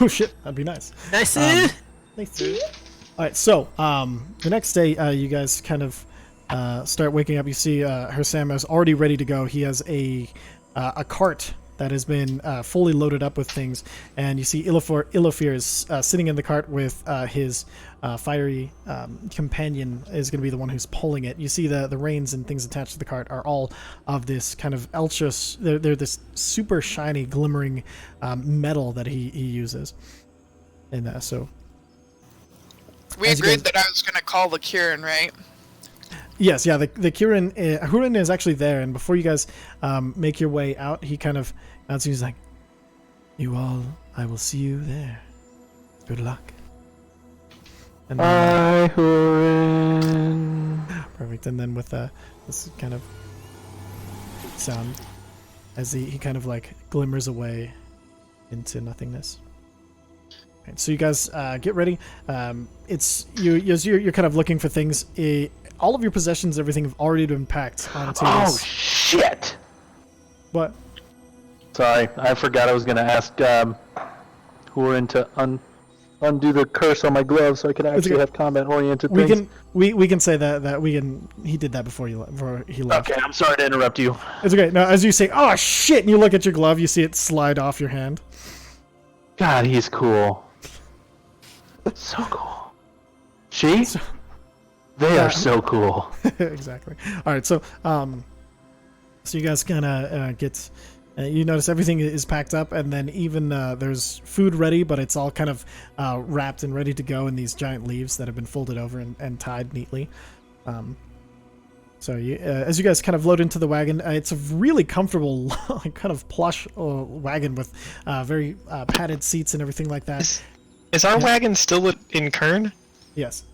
Oh shit, that'd be nice. Nice. Nice. All right, so the next day, you guys kind of start waking up. You see Hersam is already ready to go. He has a cart that has been fully loaded up with things, and you see Ilafir is sitting in the cart with his fiery companion is going to be the one who's pulling it. You see the reins and things attached to the cart are all of this kind of Elchus. They're this super shiny, glimmering metal that he uses, and so. We agreed that I was going to call the Ki-rin, right? Yes, yeah, the Ki-rin, Hurin is actually there, and before you guys make your way out, he kind of nods. He's like, "You all, I will see you there. Good luck." And Hi, Hurin. perfect. And then with this kind of sound, as he kind of like glimmers away into nothingness. Right, so you guys get ready. It's you're kind of looking for things. All of your possessions, everything have already been packed onto Oh this. shit! What? Sorry, I forgot I was gonna ask Hurin to undo the curse on my gloves so I can actually okay. have combat-oriented We things. can we can say that he did that before he left. Okay, I'm sorry to interrupt you. It's okay. Now, as you say, "Oh shit," and you look at your glove, you see it slide off your hand. God, he's cool. So cool. She? They are so cool. Exactly. All right, so so you guys gonna get. You notice everything is packed up, and then even there's food ready, but it's all kind of wrapped and ready to go in these giant leaves that have been folded over and tied neatly. So as you guys kind of load into the wagon, it's a really comfortable, kind of plush wagon with very padded seats and everything like that. Is our wagon still in Kern? Yes.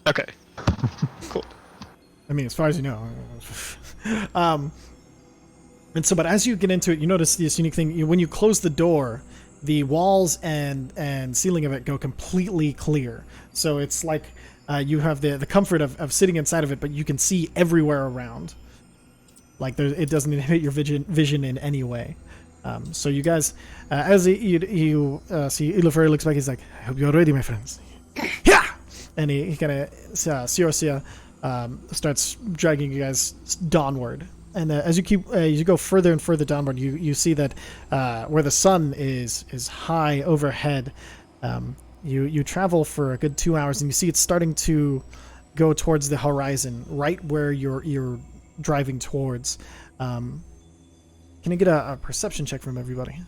Okay. Cool. I mean, as far as you know. And so, but as you get into it, you notice this unique thing. When you close the door, the walls and ceiling of it go completely clear. So it's like you have the comfort of sitting inside of it, but you can see everywhere around. Like it doesn't inhibit your vision in any way. So you guys, as you see, Ilafari looks back. He's like, "I hope you're ready, my friends." Yeah. And he kind of Siorsia starts dragging you guys dawnward. And as you go further and further downward, you see that where the sun is high overhead, you travel for a good 2 hours, and you see it's starting to go towards the horizon, right where you're driving towards. Can I get a perception check from everybody?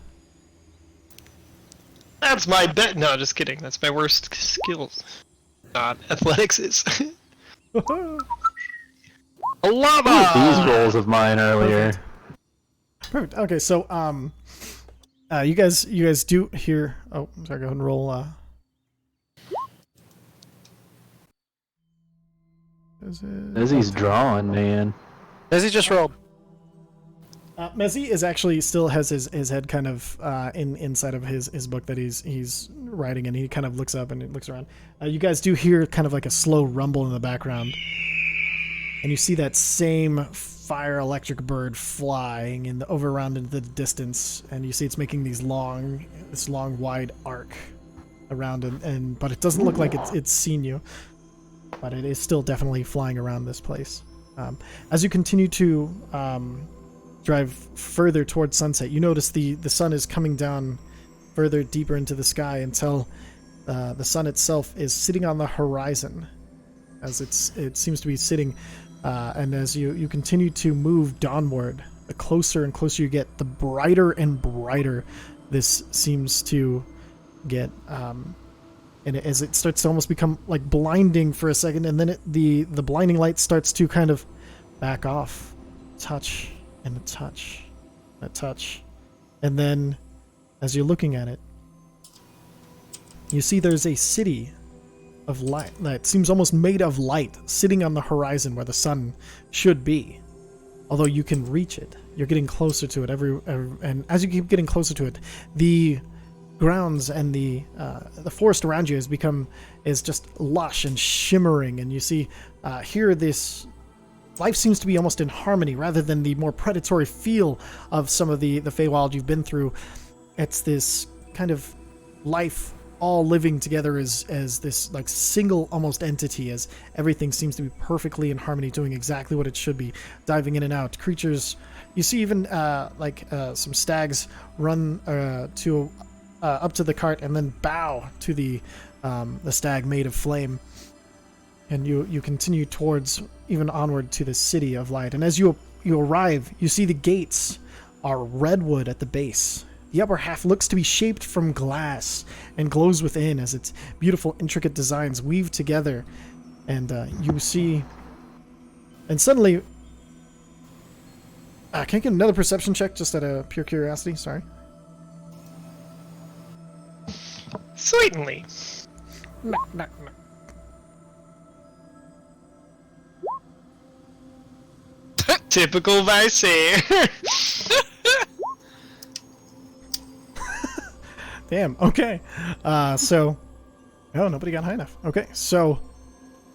That's my bet. No, just kidding. That's my worst skills. Athletics is. A llama! These rolls of mine earlier. Perfect. Okay, so you guys do hear. Oh, I'm sorry. Go ahead and roll. As he's drawing, man. As he just rolled. Mezzi is actually still has his head kind of inside of his book that he's writing, and he kind of looks up and he looks around. You guys do hear kind of like a slow rumble in the background, and you see that same fire electric bird flying over around into the distance, and you see it's making this long wide arc around, but it doesn't look like it's seen you, but it is still definitely flying around this place. As you continue to drive further towards sunset, you notice the sun is coming down further deeper into the sky until the sun itself is sitting on the horizon, as it seems to be sitting, and as you continue to move dawnward, the closer and closer you get, the brighter and brighter this seems to get, and as it starts to almost become like blinding for a second, and then the blinding light starts to kind of back off, touch and a touch, and then as you're looking at it, you see there's a city of light that seems almost made of light sitting on the horizon where the sun should be. Although you can reach it, you're getting closer to it and as you keep getting closer to it, the grounds and the forest around you is just lush and shimmering, and you see here this life seems to be almost in harmony rather than the more predatory feel of some of the Feywild you've been through. It's this kind of life all living together as this like single almost entity, as everything seems to be perfectly in harmony, doing exactly what it should be, diving in and out. Creatures, you see even some stags run up to the cart and then bow to the stag made of flame. And you continue towards, even onward to the city of light. And as you arrive, you see the gates are redwood at the base. The upper half looks to be shaped from glass and glows within as its beautiful, intricate designs weave together. And you see... And suddenly... can I get another perception check just out of pure curiosity? Sorry. Certainly. No. Typical Visair. Damn, okay. So... Oh, nobody got high enough. Okay, so...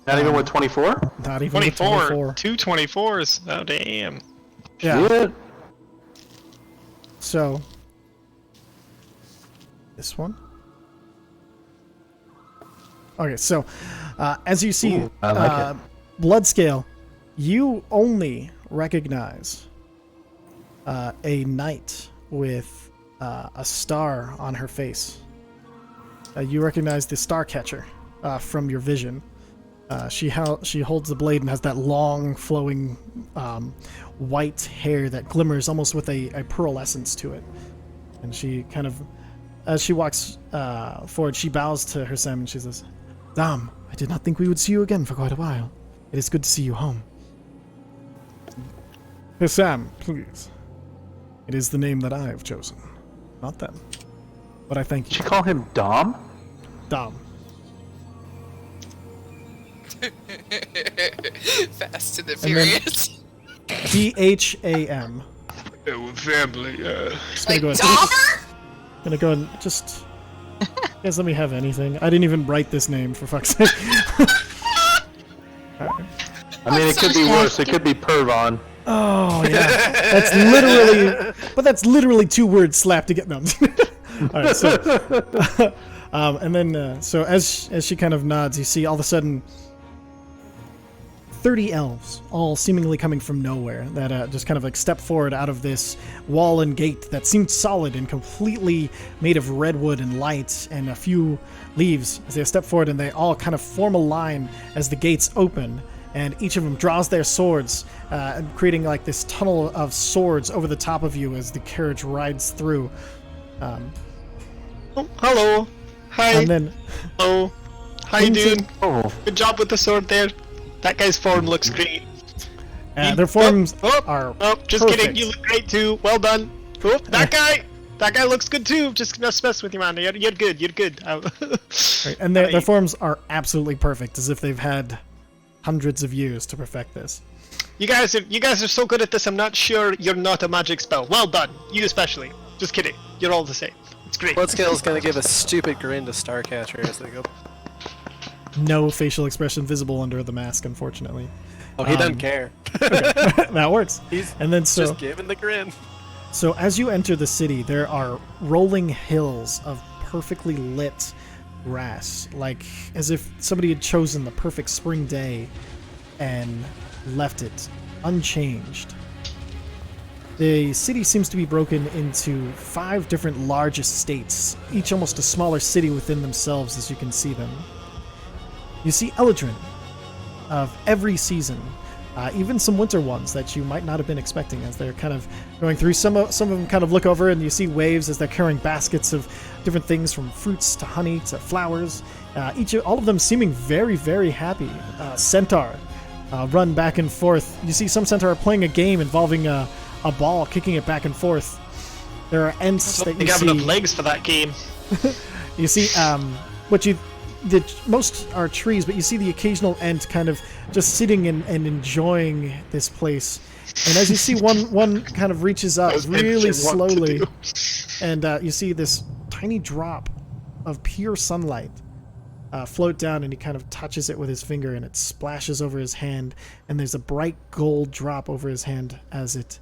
Not even with 24? Not even with 24. 24. 2 24s. Oh, damn. Yeah. Shit. So... This one? Okay, so... as you see, Ooh, I like it. Bloodscale, you only recognize a knight with a star on her face. You recognize the star catcher from your vision. She holds the blade and has that long, flowing white hair that glimmers almost with a pearlescence to it. And she kind of, as she walks forward, she bows to her Sam and she says, "Dam, I did not think we would see you again for quite a while. It is good to see you home." Hey Sam, please. It is the name that I have chosen, not them. But I thank Did you. you call him Dom? Dom. Fast and the And then- Furious. DHAM. Oh, family. Just Like gonna go Dahmer? Gonna go and just... Guys, let me have anything. I didn't even write this name, for fuck's sake. Alright. I mean, it could be worse. It could be Pervon. Oh, yeah. That's literally 2 words slapped together. No. Alright, so... and then, so as she kind of nods, you see all of a sudden 30 elves, all seemingly coming from nowhere, that just kind of like step forward out of this wall and gate that seemed solid and completely made of redwood and light and a few leaves. As they step forward and they all kind of form a line as the gates open, and each of them draws their swords, creating like this tunnel of swords over the top of you as the carriage rides through. Oh, hello. Hi. And then Hello. How you doing? Oh, Good job with the sword there. That guy's form looks great. Their forms Oh, are just perfect. kidding. You look great too. Well done. Oh, that guy looks good too. Just mess with you, man. You're good. You're good. Right, and their forms are absolutely perfect, as if they've had hundreds of years to perfect this. You guys are so good at this. I'm not sure you're not a magic spell. Well done. You especially. Just kidding. You're all the same. It's great. Bloodskill's gonna give a stupid grin to Starcatcher as they go. No facial expression visible under the mask, unfortunately. Oh, he doesn't care. That works. He's And then just giving the grin. So as you enter the city, there are rolling hills of perfectly lit grass, like as if somebody had chosen the perfect spring day and left it unchanged. The city seems to be broken into 5 different large estates, each almost a smaller city within themselves as you can see them. You see Eladrin of every season, even some winter ones that you might not have been expecting as they're kind of going through. Some of them kind of look over and you see waves as they're carrying baskets of different things from fruits to honey to flowers. All of them seeming very, very happy. Centaur run back and forth. You see some Centaur playing a game involving a ball, kicking it back and forth. There are Ents that you have see. enough legs for that game. You see most are trees, but you see the occasional Ent kind of just sitting and enjoying this place. And as you see, one kind of reaches up really slowly, and you see this tiny drop of pure sunlight float down, and he kind of touches it with his finger, and it splashes over his hand, and there's a bright gold drop over his hand as it,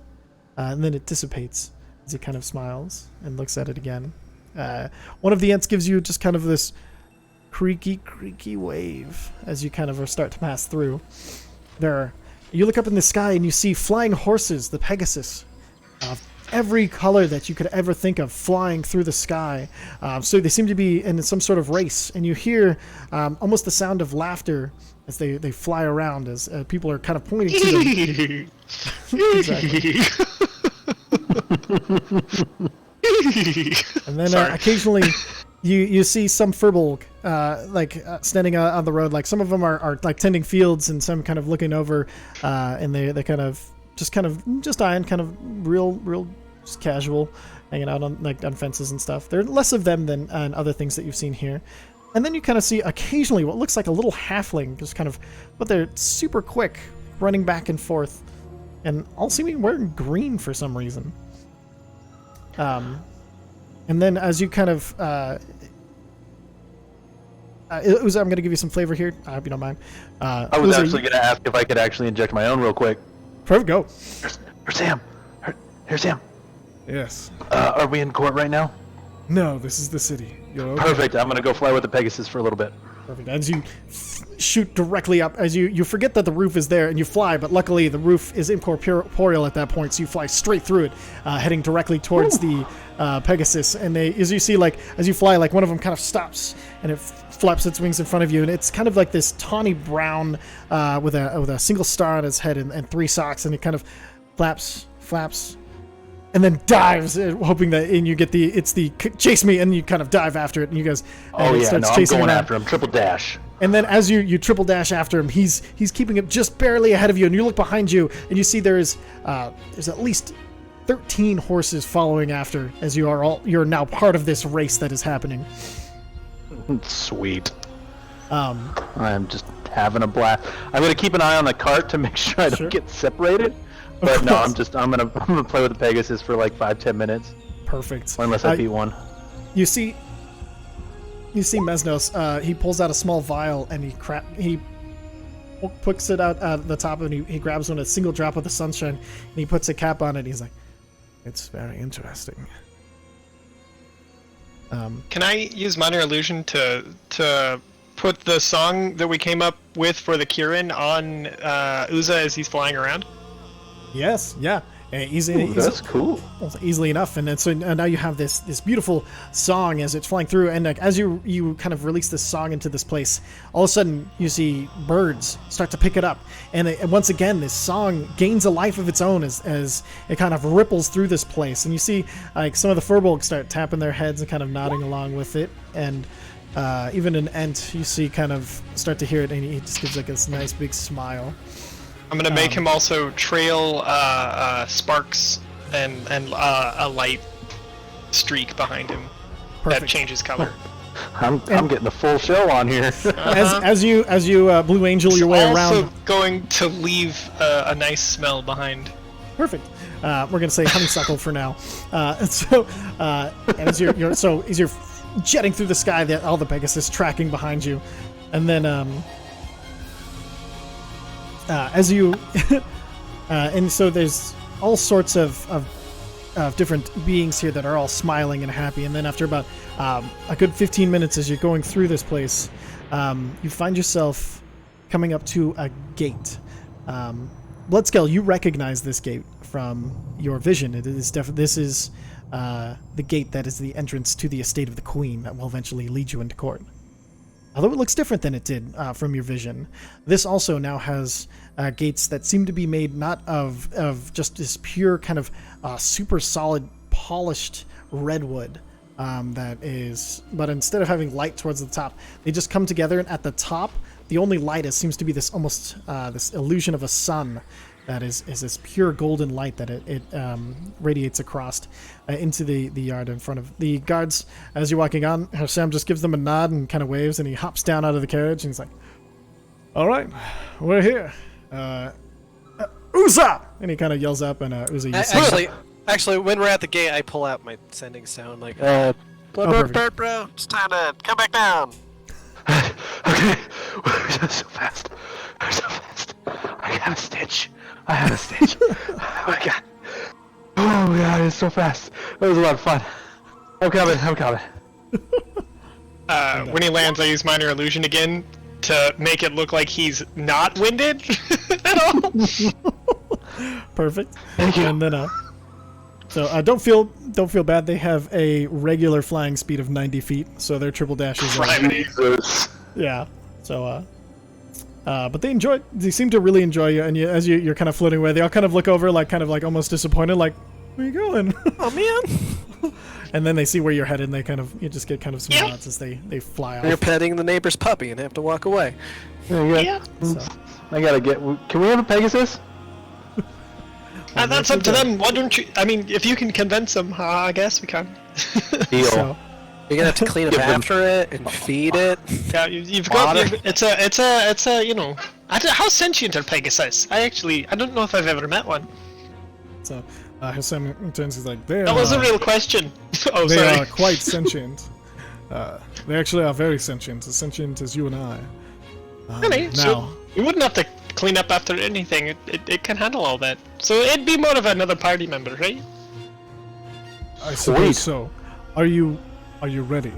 and then it dissipates as he kind of smiles and looks at it again. One of the Ents gives you just kind of this creaky wave as you kind of start to pass through. You look up in the sky and you see flying horses, the Pegasus, every color that you could ever think of flying through the sky. So they seem to be in some sort of race, and you hear almost the sound of laughter as they fly around as people are kind of pointing to them. Exactly. And then occasionally you see some Furbolg standing on the road. Like some of them are like tending fields and some kind of looking over, and they kind of just eyeing, kind of real just casual, hanging out on fences and stuff. There are less of them than other things that you've seen here. And then you kind of see occasionally what looks like a little halfling, just kind of, but they're super quick, running back and forth, and all seeming wearing green for some reason. And then as you kind of, Uza, I'm going to give you some flavor here. I hope you don't mind. I was actually going to ask if I could actually inject my own real quick. Perfect, go. Here's Sam. Here's Sam. Yes. Are we in court right now? No, this is the city. You're okay. Perfect. I'm going to go fly with the Pegasus for a little bit. Perfect. As you shoot directly up, as you forget that the roof is there and you fly, but luckily the roof is incorporeal at that point, so you fly straight through it, heading directly towards the Pegasus. And as you see, as you fly, one of them kind of stops and it flaps its wings in front of you, and it's kind of like this tawny brown with a single star on its head and 3 socks, and it kind of flaps, and then dives, hoping that you get the chase me, and you kind of dive after it, and you guys. Oh yeah, starts no, I'm chasing going around. after him. Triple dash. And then as you triple dash after him, he's keeping it just barely ahead of you, and you look behind you, and you see there's at least 13 horses following after, as you're now part of this race that is happening. Sweet. I'm just having a blast. I'm gonna keep an eye on the cart to make sure I don't get separated. But no, I'm gonna play with the Pegasus for like 5-10 minutes. Perfect. Or unless I beat one. You see Mesnos. He pulls out a small vial and he puts it out at the top, and he grabs one, a single drop of the sunshine, and he puts a cap on it. And he's like, "It's very interesting." Can I use minor illusion to put the song that we came up with for the Ki-rin on Uza as he's flying around? Yes, yeah, that's cool. Easily enough, and then so now you have this beautiful song as it's flying through, and as you kind of release this song into this place, all of a sudden you see birds start to pick it up, and once again this song gains a life of its own as it kind of ripples through this place, and you see some of the Furbolg start tapping their heads and kind of nodding along with it, and even an Ent you see kind of start to hear it, and he just gives this nice big smile. I'm gonna make him also trail sparks and a light streak behind him that Perfect. changes color. I'm getting the full show on here. As you Blue Angel your way also around. going to leave a nice smell behind. Perfect. We're gonna say honeysuckle for now. So as you're jetting through the sky, that all the Pegasus tracking behind you, and then as you and so there's all sorts of different beings here that are all smiling and happy, and then after about a good 15 minutes as you're going through this place, you find yourself coming up to a gate. Bloodscale, you recognize this gate from your vision. It is this is the gate that is the entrance to the estate of the Queen that will eventually lead you into court. Although it looks different than it did from your vision, this also now has gates that seem to be made not of just this pure kind of super solid polished redwood but instead of having light towards the top, they just come together, and at the top, the only light seems to be this almost this illusion of a sun that is this pure golden light that it radiates across into the yard in front of the guards. As you're walking on, Hashem just gives them a nod and kind of waves, and he hops down out of the carriage, and he's like, all right, we're here. Uza! And he kind of yells up, and Uza, you see Actually, when we're at the gate, I pull out my sending stone, like, perfect. bro, it's time to come back down. Okay, we're so fast. We're so fast. I have a stitch. Oh my god. Oh my god, it's so fast. That was a lot of fun. I'm coming. When he lands, I use minor illusion again to make it look like he's not winded at all. Perfect. Thank you. And then so don't feel bad. They have a regular flying speed of 90 feet, so their triple dashes are Jesus. yeah. So but they seem to really enjoy you, and as you're kind of floating away, they all kind of look over like almost disappointed, like, where are you going? Oh man! And then they see where you're headed, and you just get kind of some nods as they fly off. You're petting the neighbor's puppy and have to walk away. Yeah. So, I gotta get. Can we have a Pegasus? That's up to them. Why don't you? I mean, if you can convince them, I guess we can. Deal. so You're gonna have to clean up after it and feed it. Yeah, you've got. It's a you know. How sentient are Pegasus? I don't know if I've ever met one. So Hassan turns, he's like, they That was a real question. Oh, they sorry. are quite sentient. They actually are very sentient, as sentient as you and I. Really? Now, So you wouldn't have to clean up after anything. It can handle all that. So it'd be more of another party member, right? I suppose Sweet. so. Are you ready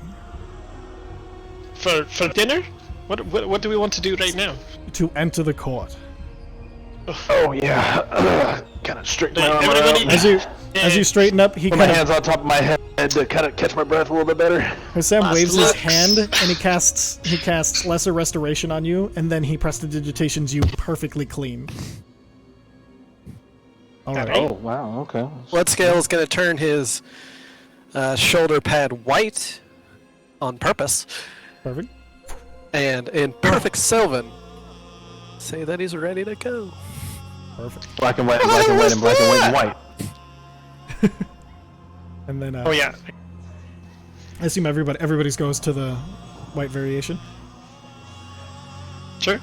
For dinner? What do we want to do right now? to enter the court? Oh yeah. Kind of straighten my arm Everybody- around. As you straighten up, he Put my kind of hands on top of my head to kind of catch my breath a little bit better. Sam Last waves his looks. hand, and he casts lesser restoration on you, and then he prestidigitations you perfectly clean. All right. Alright. Oh wow. Okay. Bloodscale is gonna turn his shoulder pad white on purpose, Perfect. and in perfect Sylvan, say that he's ready to go. Perfect. Black and white, and black and white, and black and white and white. And then Oh yeah. I assume everybody's goes to the white variation. Sure.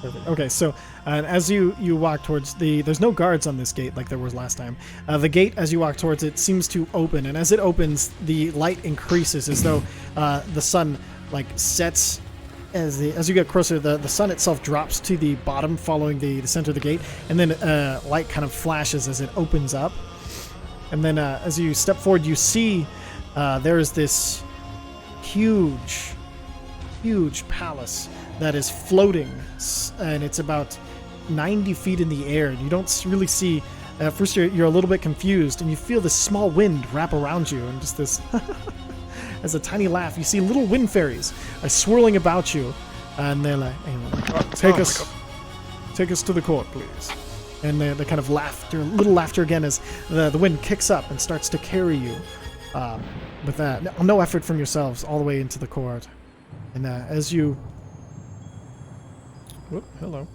Perfect. Okay, so and as you walk towards there's no guards on this gate like there was last time. The gate, as you walk towards it, seems to open, and as it opens, the light increases as though the sun sets. As you get closer, the sun itself drops to the bottom, following the center of the gate, and then light kind of flashes as it opens up. And then as you step forward, you see there is this huge palace that is floating, and it's about 90 feet in the air. You don't really see. At first, you're a little bit confused, and you feel this small wind wrap around you, and just this. As a tiny laugh, you see little wind fairies swirling about you, and they're like, take us to the court, please. And they kind of little laughter again as the wind kicks up and starts to carry you with that. No effort from yourselves all the way into the court. And as you... Whoop, hello.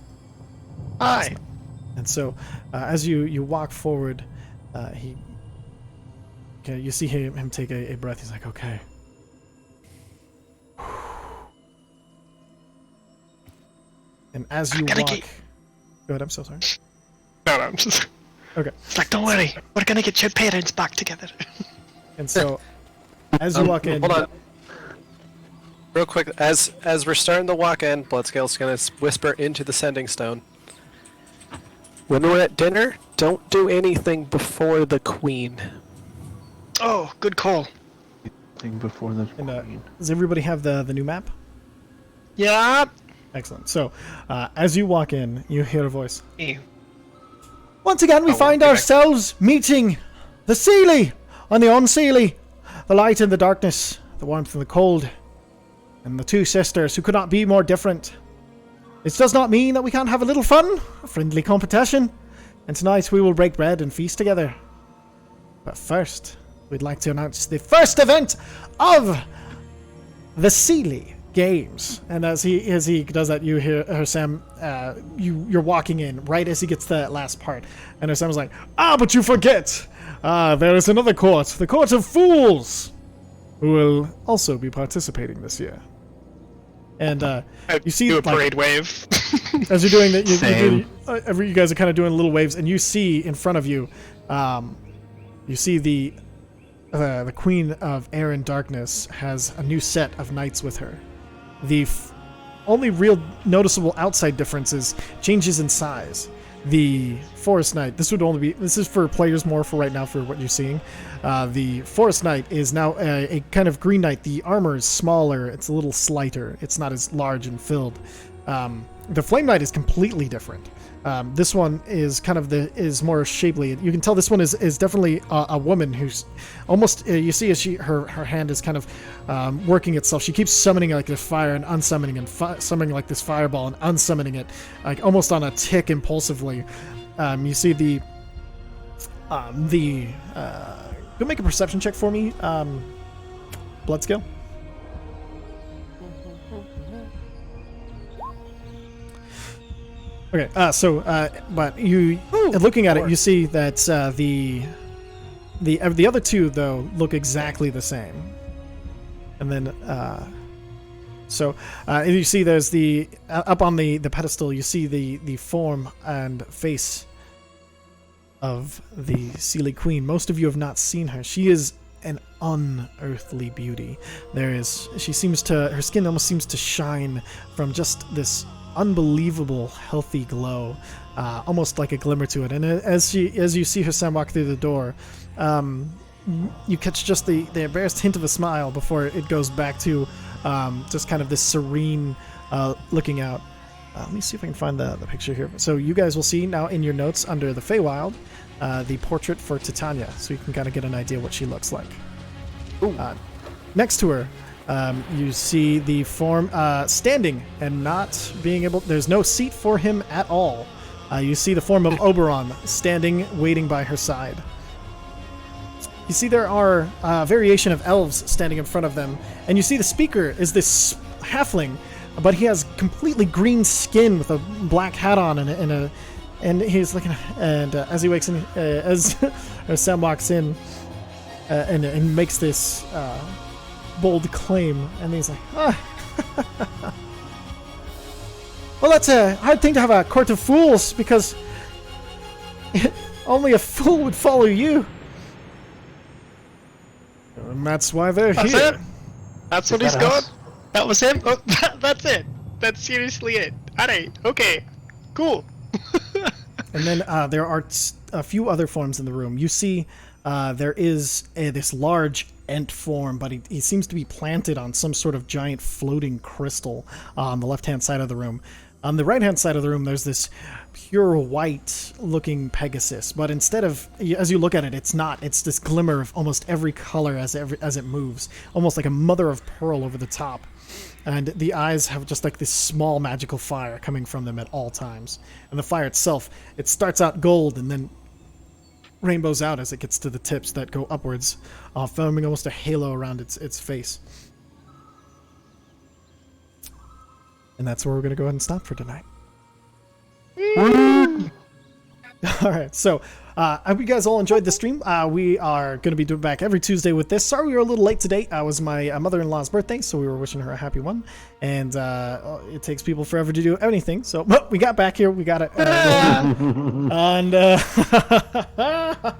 Hi. And so, as you walk forward, you see him take a breath. He's like, okay. And as you walk, go ahead. I'm so sorry. No, I'm just. Okay. It's like, don't worry, we're gonna get your parents back together. And so, as you walk in, Hold on. Real quick, as we're starting to walk in, Bloodscale's gonna whisper into the sending stone. When we're at dinner, don't do anything before the queen. Oh, good call. Thing before the and, queen. does everybody have the new map? Yeah. Excellent. So, as you walk in, you hear a voice. Me. Once again, we find ourselves meeting the Seelie on the Unseelie, the light and the darkness, the warmth and the cold, and the two sisters who could not be more different. This does not mean that we can't have a little fun, a friendly competition, and tonight we will break bread and feast together. But first, we'd like to announce the first event of the Seelie Games. And as he does that, you hear Sam. You're walking in right as he gets to that last part, and Sam's like, but you forget. There is another court, the Court of Fools, who will also be participating this year. And you see do a parade wave. as you're doing that, you guys are kind of doing little waves, and you see in front of you, you see the Queen of Air and Darkness has a new set of knights with her. The only real noticeable outside difference is changes in size. The Forest Knight, this is for players more for right now for what you're seeing. The Forest Knight is now a kind of green knight. The armor is smaller, it's a little slighter, it's not as large and filled. The Flame Knight is completely different. This one is kind of is more shapely. You can tell this one is definitely a woman who's almost. You see as her hand is kind of working itself. She keeps summoning like this fire and unsummoning and summoning like this fireball and unsummoning it, like almost on a tick impulsively. You see the. Go make a perception check for me, Bloodscale. Okay, but you looking at it, you see that the other two though look exactly the same, and then you see there's the up on the pedestal. You see the form and face of the Seelie Queen. Most of you have not seen her. She is an unearthly beauty. Her skin almost seems to shine from just this unbelievable healthy glow, almost like a glimmer to it. And as you see her son walk through the door, you catch just the barest hint of a smile before it goes back to just kind of this serene looking out. Let me see if I can find the picture here. So you guys will see now in your notes under the Feywild the portrait for Titania, so you can kind of get an idea what she looks like. Next to her, you see the form standing and not being able. There's no seat for him at all. You see the form of Oberon standing, waiting by her side. You see there are a variation of elves standing in front of them, and you see the speaker is this halfling, but he has completely green skin with a black hat on and he's looking. And as he wakes in, as Sam walks in, and makes this. Bold claim, and he's like, well, that's a hard thing to have a court of fools, because only a fool would follow you, and that's why they're That's here. it. That's what he's got. That was him. Oh, that's it. That's seriously it. Alright. Okay. Cool. And then there are a few other forms in the room. You see there is this large Ent form, but he seems to be planted on some sort of giant floating crystal on the left-hand side of the room. On the right-hand side of the room, there's this pure white-looking Pegasus, but instead of, as you look at it, it's not. It's this glimmer of almost every color as it moves, almost like a mother of pearl over the top. And the eyes have just like this small magical fire coming from them at all times. And the fire itself, it starts out gold and then rainbows out as it gets to the tips that go upwards, forming almost a halo around its face. And that's where we're going to go ahead and stop for tonight. All right, so I hope you guys all enjoyed the stream. We are going to be doing back every Tuesday with this. Sorry we were a little late today. It was my mother-in-law's birthday, so we were wishing her a happy one. And it takes people forever to do anything, so but we got back here. We got it. And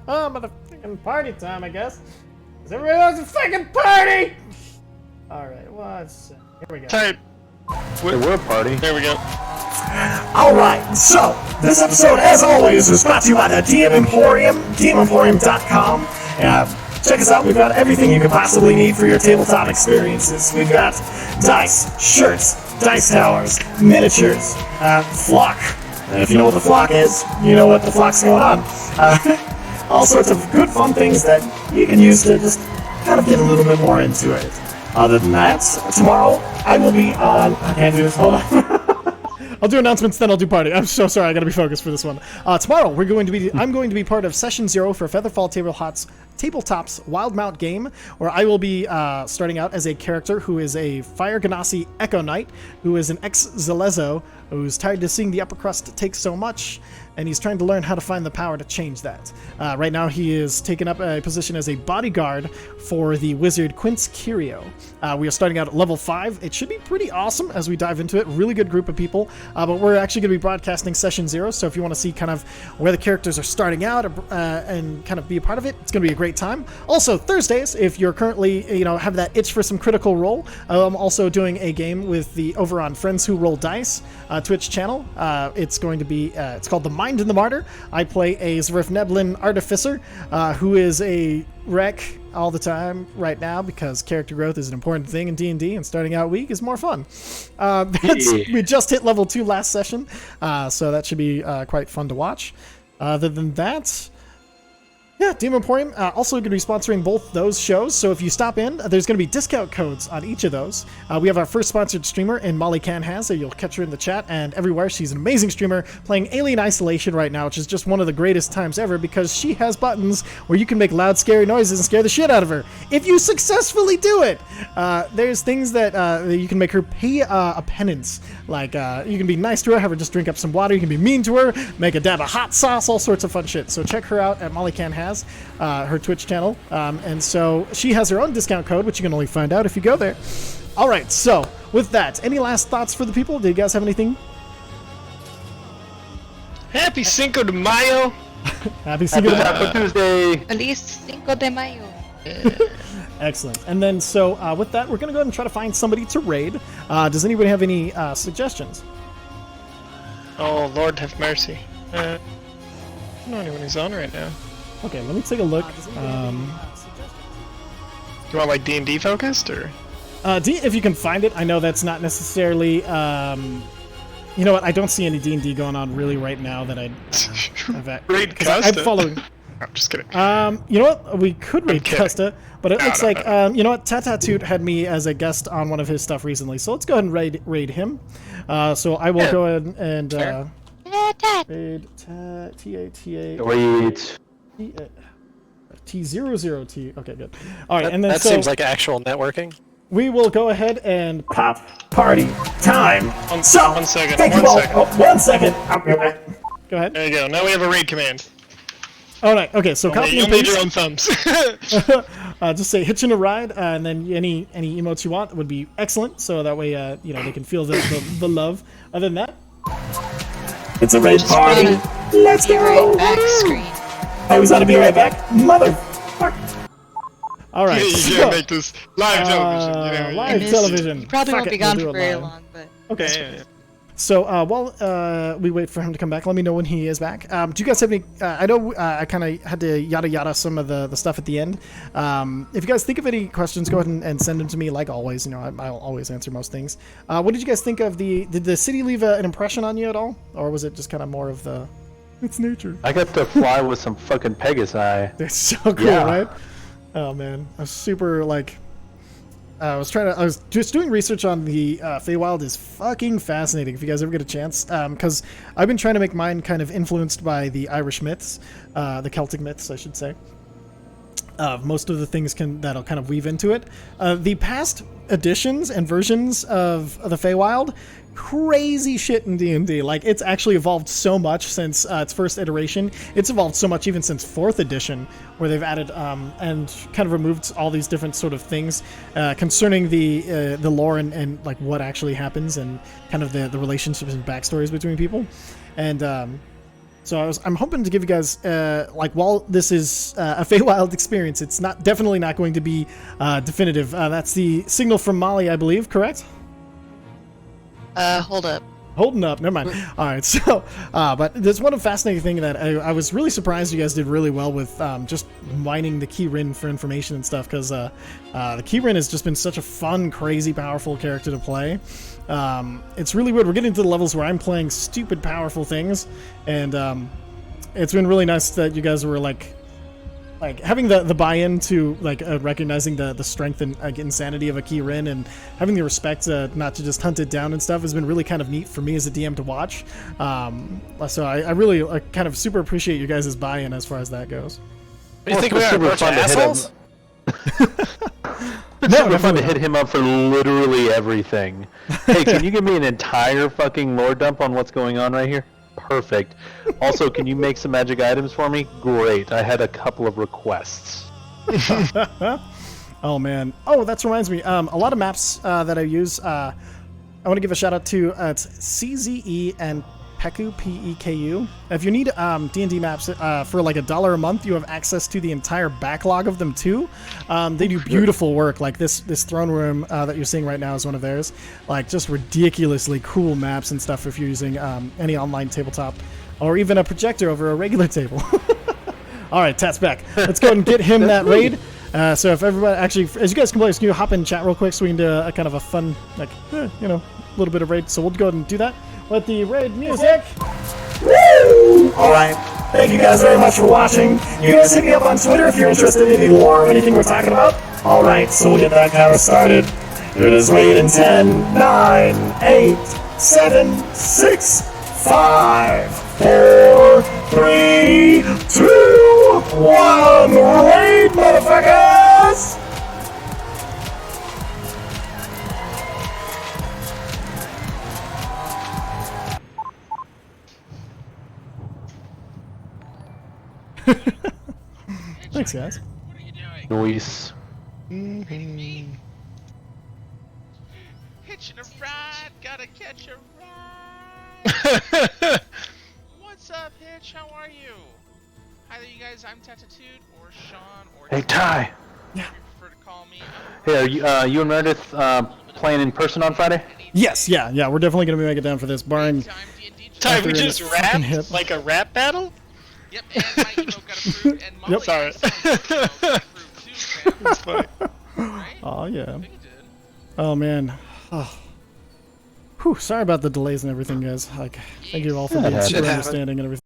motherfucking party time, I guess. 'Cause everybody loves a fucking party. All right, here we go. Type. There were a party. There we go. Alright, so this episode, as always, is brought to you by the DM Emporium, DMEmporium.com. Check us out, we've got everything you could possibly need for your tabletop experiences. We've got dice, shirts, dice towers, miniatures, flock. And if you know what the flock is, you know what the flock's going on. All sorts of good fun things that you can use to just kind of get a little bit more into it. Other than that, tomorrow I will be on... I can't do this, hold on. I'll do announcements, then I'll do party. I'm so sorry, I gotta be focused for this one. Tomorrow, I'm going to be part of Session 0 for Featherfall Tabletop's Wildmount game, where I will be starting out as a character who is a Fire Ganassi Echo Knight, who is an ex-Zelezo, who's tired to seeing the upper crust take so much, and he's trying to learn how to find the power to change that. Right now, he is taking up a position as a bodyguard for the wizard Quince Curio. We are starting out at level 5. It should be pretty awesome as we dive into it. Really good group of people, but we're actually going to be broadcasting Session 0, so if you want to see kind of where the characters are starting out and kind of be a part of it, it's going to be a great time. Also, Thursdays, if you're currently, have that itch for some Critical Role, I'm also doing a game with over on Friends Who Roll Dice Twitch channel. It's going to be, it's called The Mind and the Martyr. I play a Zwerfneblin Artificer, who is a wreck all the time right now because character growth is an important thing in D&D, and starting out weak is more fun. We just hit level 2 last session, so that should be quite fun to watch. Other than that, yeah, DM Emporium also going to be sponsoring both those shows, so if you stop in, there's going to be discount codes on each of those. We have our first sponsored streamer in Molly Canhaz, so you'll catch her in the chat and everywhere. She's an amazing streamer playing Alien Isolation right now, which is just one of the greatest times ever because she has buttons where you can make loud, scary noises and scare the shit out of her. If you successfully do it, there's things that you can make her pay a penance. Like, you can be nice to her, have her just drink up some water, you can be mean to her, make a dab of hot sauce, all sorts of fun shit. So check her out at Molly Canhaz. Her Twitch channel, and so she has her own discount code, which you can only find out if you go there. All right, so with that, any last thoughts for the people? Do you guys have anything? Happy Cinco de Mayo. Happy Cinco de Mayo. Taco Tuesday. Feliz Cinco de Mayo. Excellent. And then, so with that, we're going to go ahead and try to find somebody to raid. Does anybody have any suggestions? Oh, Lord have mercy. I don't know anyone who's on right now. Okay, let me take a look. You want like D&D focused or? If you can find it. I know that's not necessarily. You know what? I don't see any D&D going on really right now that I'd. Raid I'm Custa? following. I'm just kidding. You know what? We could raid kidding. Custa, but it looks no, like you know what? Tatatute had me as a guest on one of his stuff recently, so let's go ahead and raid him. So I will go ahead and raid T-A-T-A. Wait. T00T. Okay, good. All right, and then That seems like actual networking. we will go ahead and Pop party time. One So, second. thank you all. Oh, 1 second. I'll be right back. go ahead. There you go. Now we have a raid command. All right. Okay. So copy You'll and need your paste. own thumbs. Just say hitching a ride, and then any emotes you want would be excellent. So that way, they can feel the love. Other than that, It's a raid party. Let's Be go. right back screen. I was on to be right back. Motherfucker. all right. you so, can't make this live television. live And television. You probably Fuck won't it, be gone we'll for do it very live. long, but Okay. So while we wait for him to come back, let me know when he is back. Do you guys have any? I know I kind of had to yada some of the stuff at the end. If you guys think of any questions, go ahead and send them to me. Like always, I'll always answer most things. What did you guys think of Did the city leave an impression on you at all, or was it just kind of more of the? It's nature. I got to fly with some fucking Pegasi. It's so cool, Yeah. right? Oh man, I was super like. I was just doing research on the Feywild is fucking fascinating if you guys ever get a chance, because I've been trying to make mine kind of influenced by the Irish myths, the Celtic myths, I should say. most of the things that'll kind of weave into it. The past editions and versions of the Feywild, crazy shit in D&D. Like, it's actually evolved so much since its first iteration. It's evolved so much even since 4th edition, where they've added and kind of removed all these different sort of things concerning the lore and like what actually happens and kind of the relationships and backstories between people. And so I'm hoping to give you guys, like, while this is a Feywild experience, it's definitely not going to be definitive. That's the signal from Molly, I believe, correct? Hold up. Holding up, never mind. All right, so, but there's one fascinating thing that I was really surprised you guys did really well with just mining the Ki-rin for information and stuff, because the Ki-rin has just been such a fun, crazy, powerful character to play. It's really weird. We're getting to the levels where I'm playing stupid, powerful things, and it's been really nice that you guys were like having the buy-in to like recognizing the strength and insanity of a Ki-rin, and having the respect not to just hunt it down and stuff has been really kind of neat for me as a DM to watch. So I really kind of super appreciate you guys' buy-in as far as that goes. You think we are a bunch of assholes? It's super fun to hit him up for literally everything. Hey, can you give me an entire fucking lore dump on what's going on right here? Perfect. Also, can you make some magic items for me? Great. I had a couple of requests. Oh man. Oh, that reminds me. A lot of maps that I use. I want to give a shout out to it's CZE and Peku, P-E-K-U. If you need D&D maps for like $1 a month, you have access to the entire backlog of them too. They do beautiful work. Like this throne room that you're seeing right now is one of theirs. Like just ridiculously cool maps and stuff if you're using any online tabletop or even a projector over a regular table. All right, Tat's back. Let's go ahead and get him that raid. So if everybody actually, as you guys can play, can you hop in chat real quick so we can do a kind of a fun, like, little bit of raid. So we'll go ahead and do that. Let the raid music. Woo! Alright, thank you guys very much for watching. You guys hit me up on Twitter if you're interested in any lore or anything we're talking about. Alright, so we'll get that kind of started. It is raid in 10, 9, 8, 7, 6, 5, 4, 3, 2, 1. Raid, motherfuckers! Thanks, guys. What are you doing? Noise. Hitching a ride, gotta catch a ride. What's up, Hitch? How are you? Hi there, you guys. I'm Tatitude, or Sean, or Hey, Ty. if you prefer to call me. Hey, are you and Meredith playing in person on Friday? Yes, yeah, we're definitely gonna make it down for this, barring. Time D&D. Time we After just a fucking hit. rapped like a rap battle? Yep, and my emo got approved, and Molly Sorry. got approved too, man. That's funny. Right? Oh yeah. I think it did. Oh man. Oh. Whew, sorry about the delays and everything, guys. Like, thank you all for being Shit super happens. understanding and everything.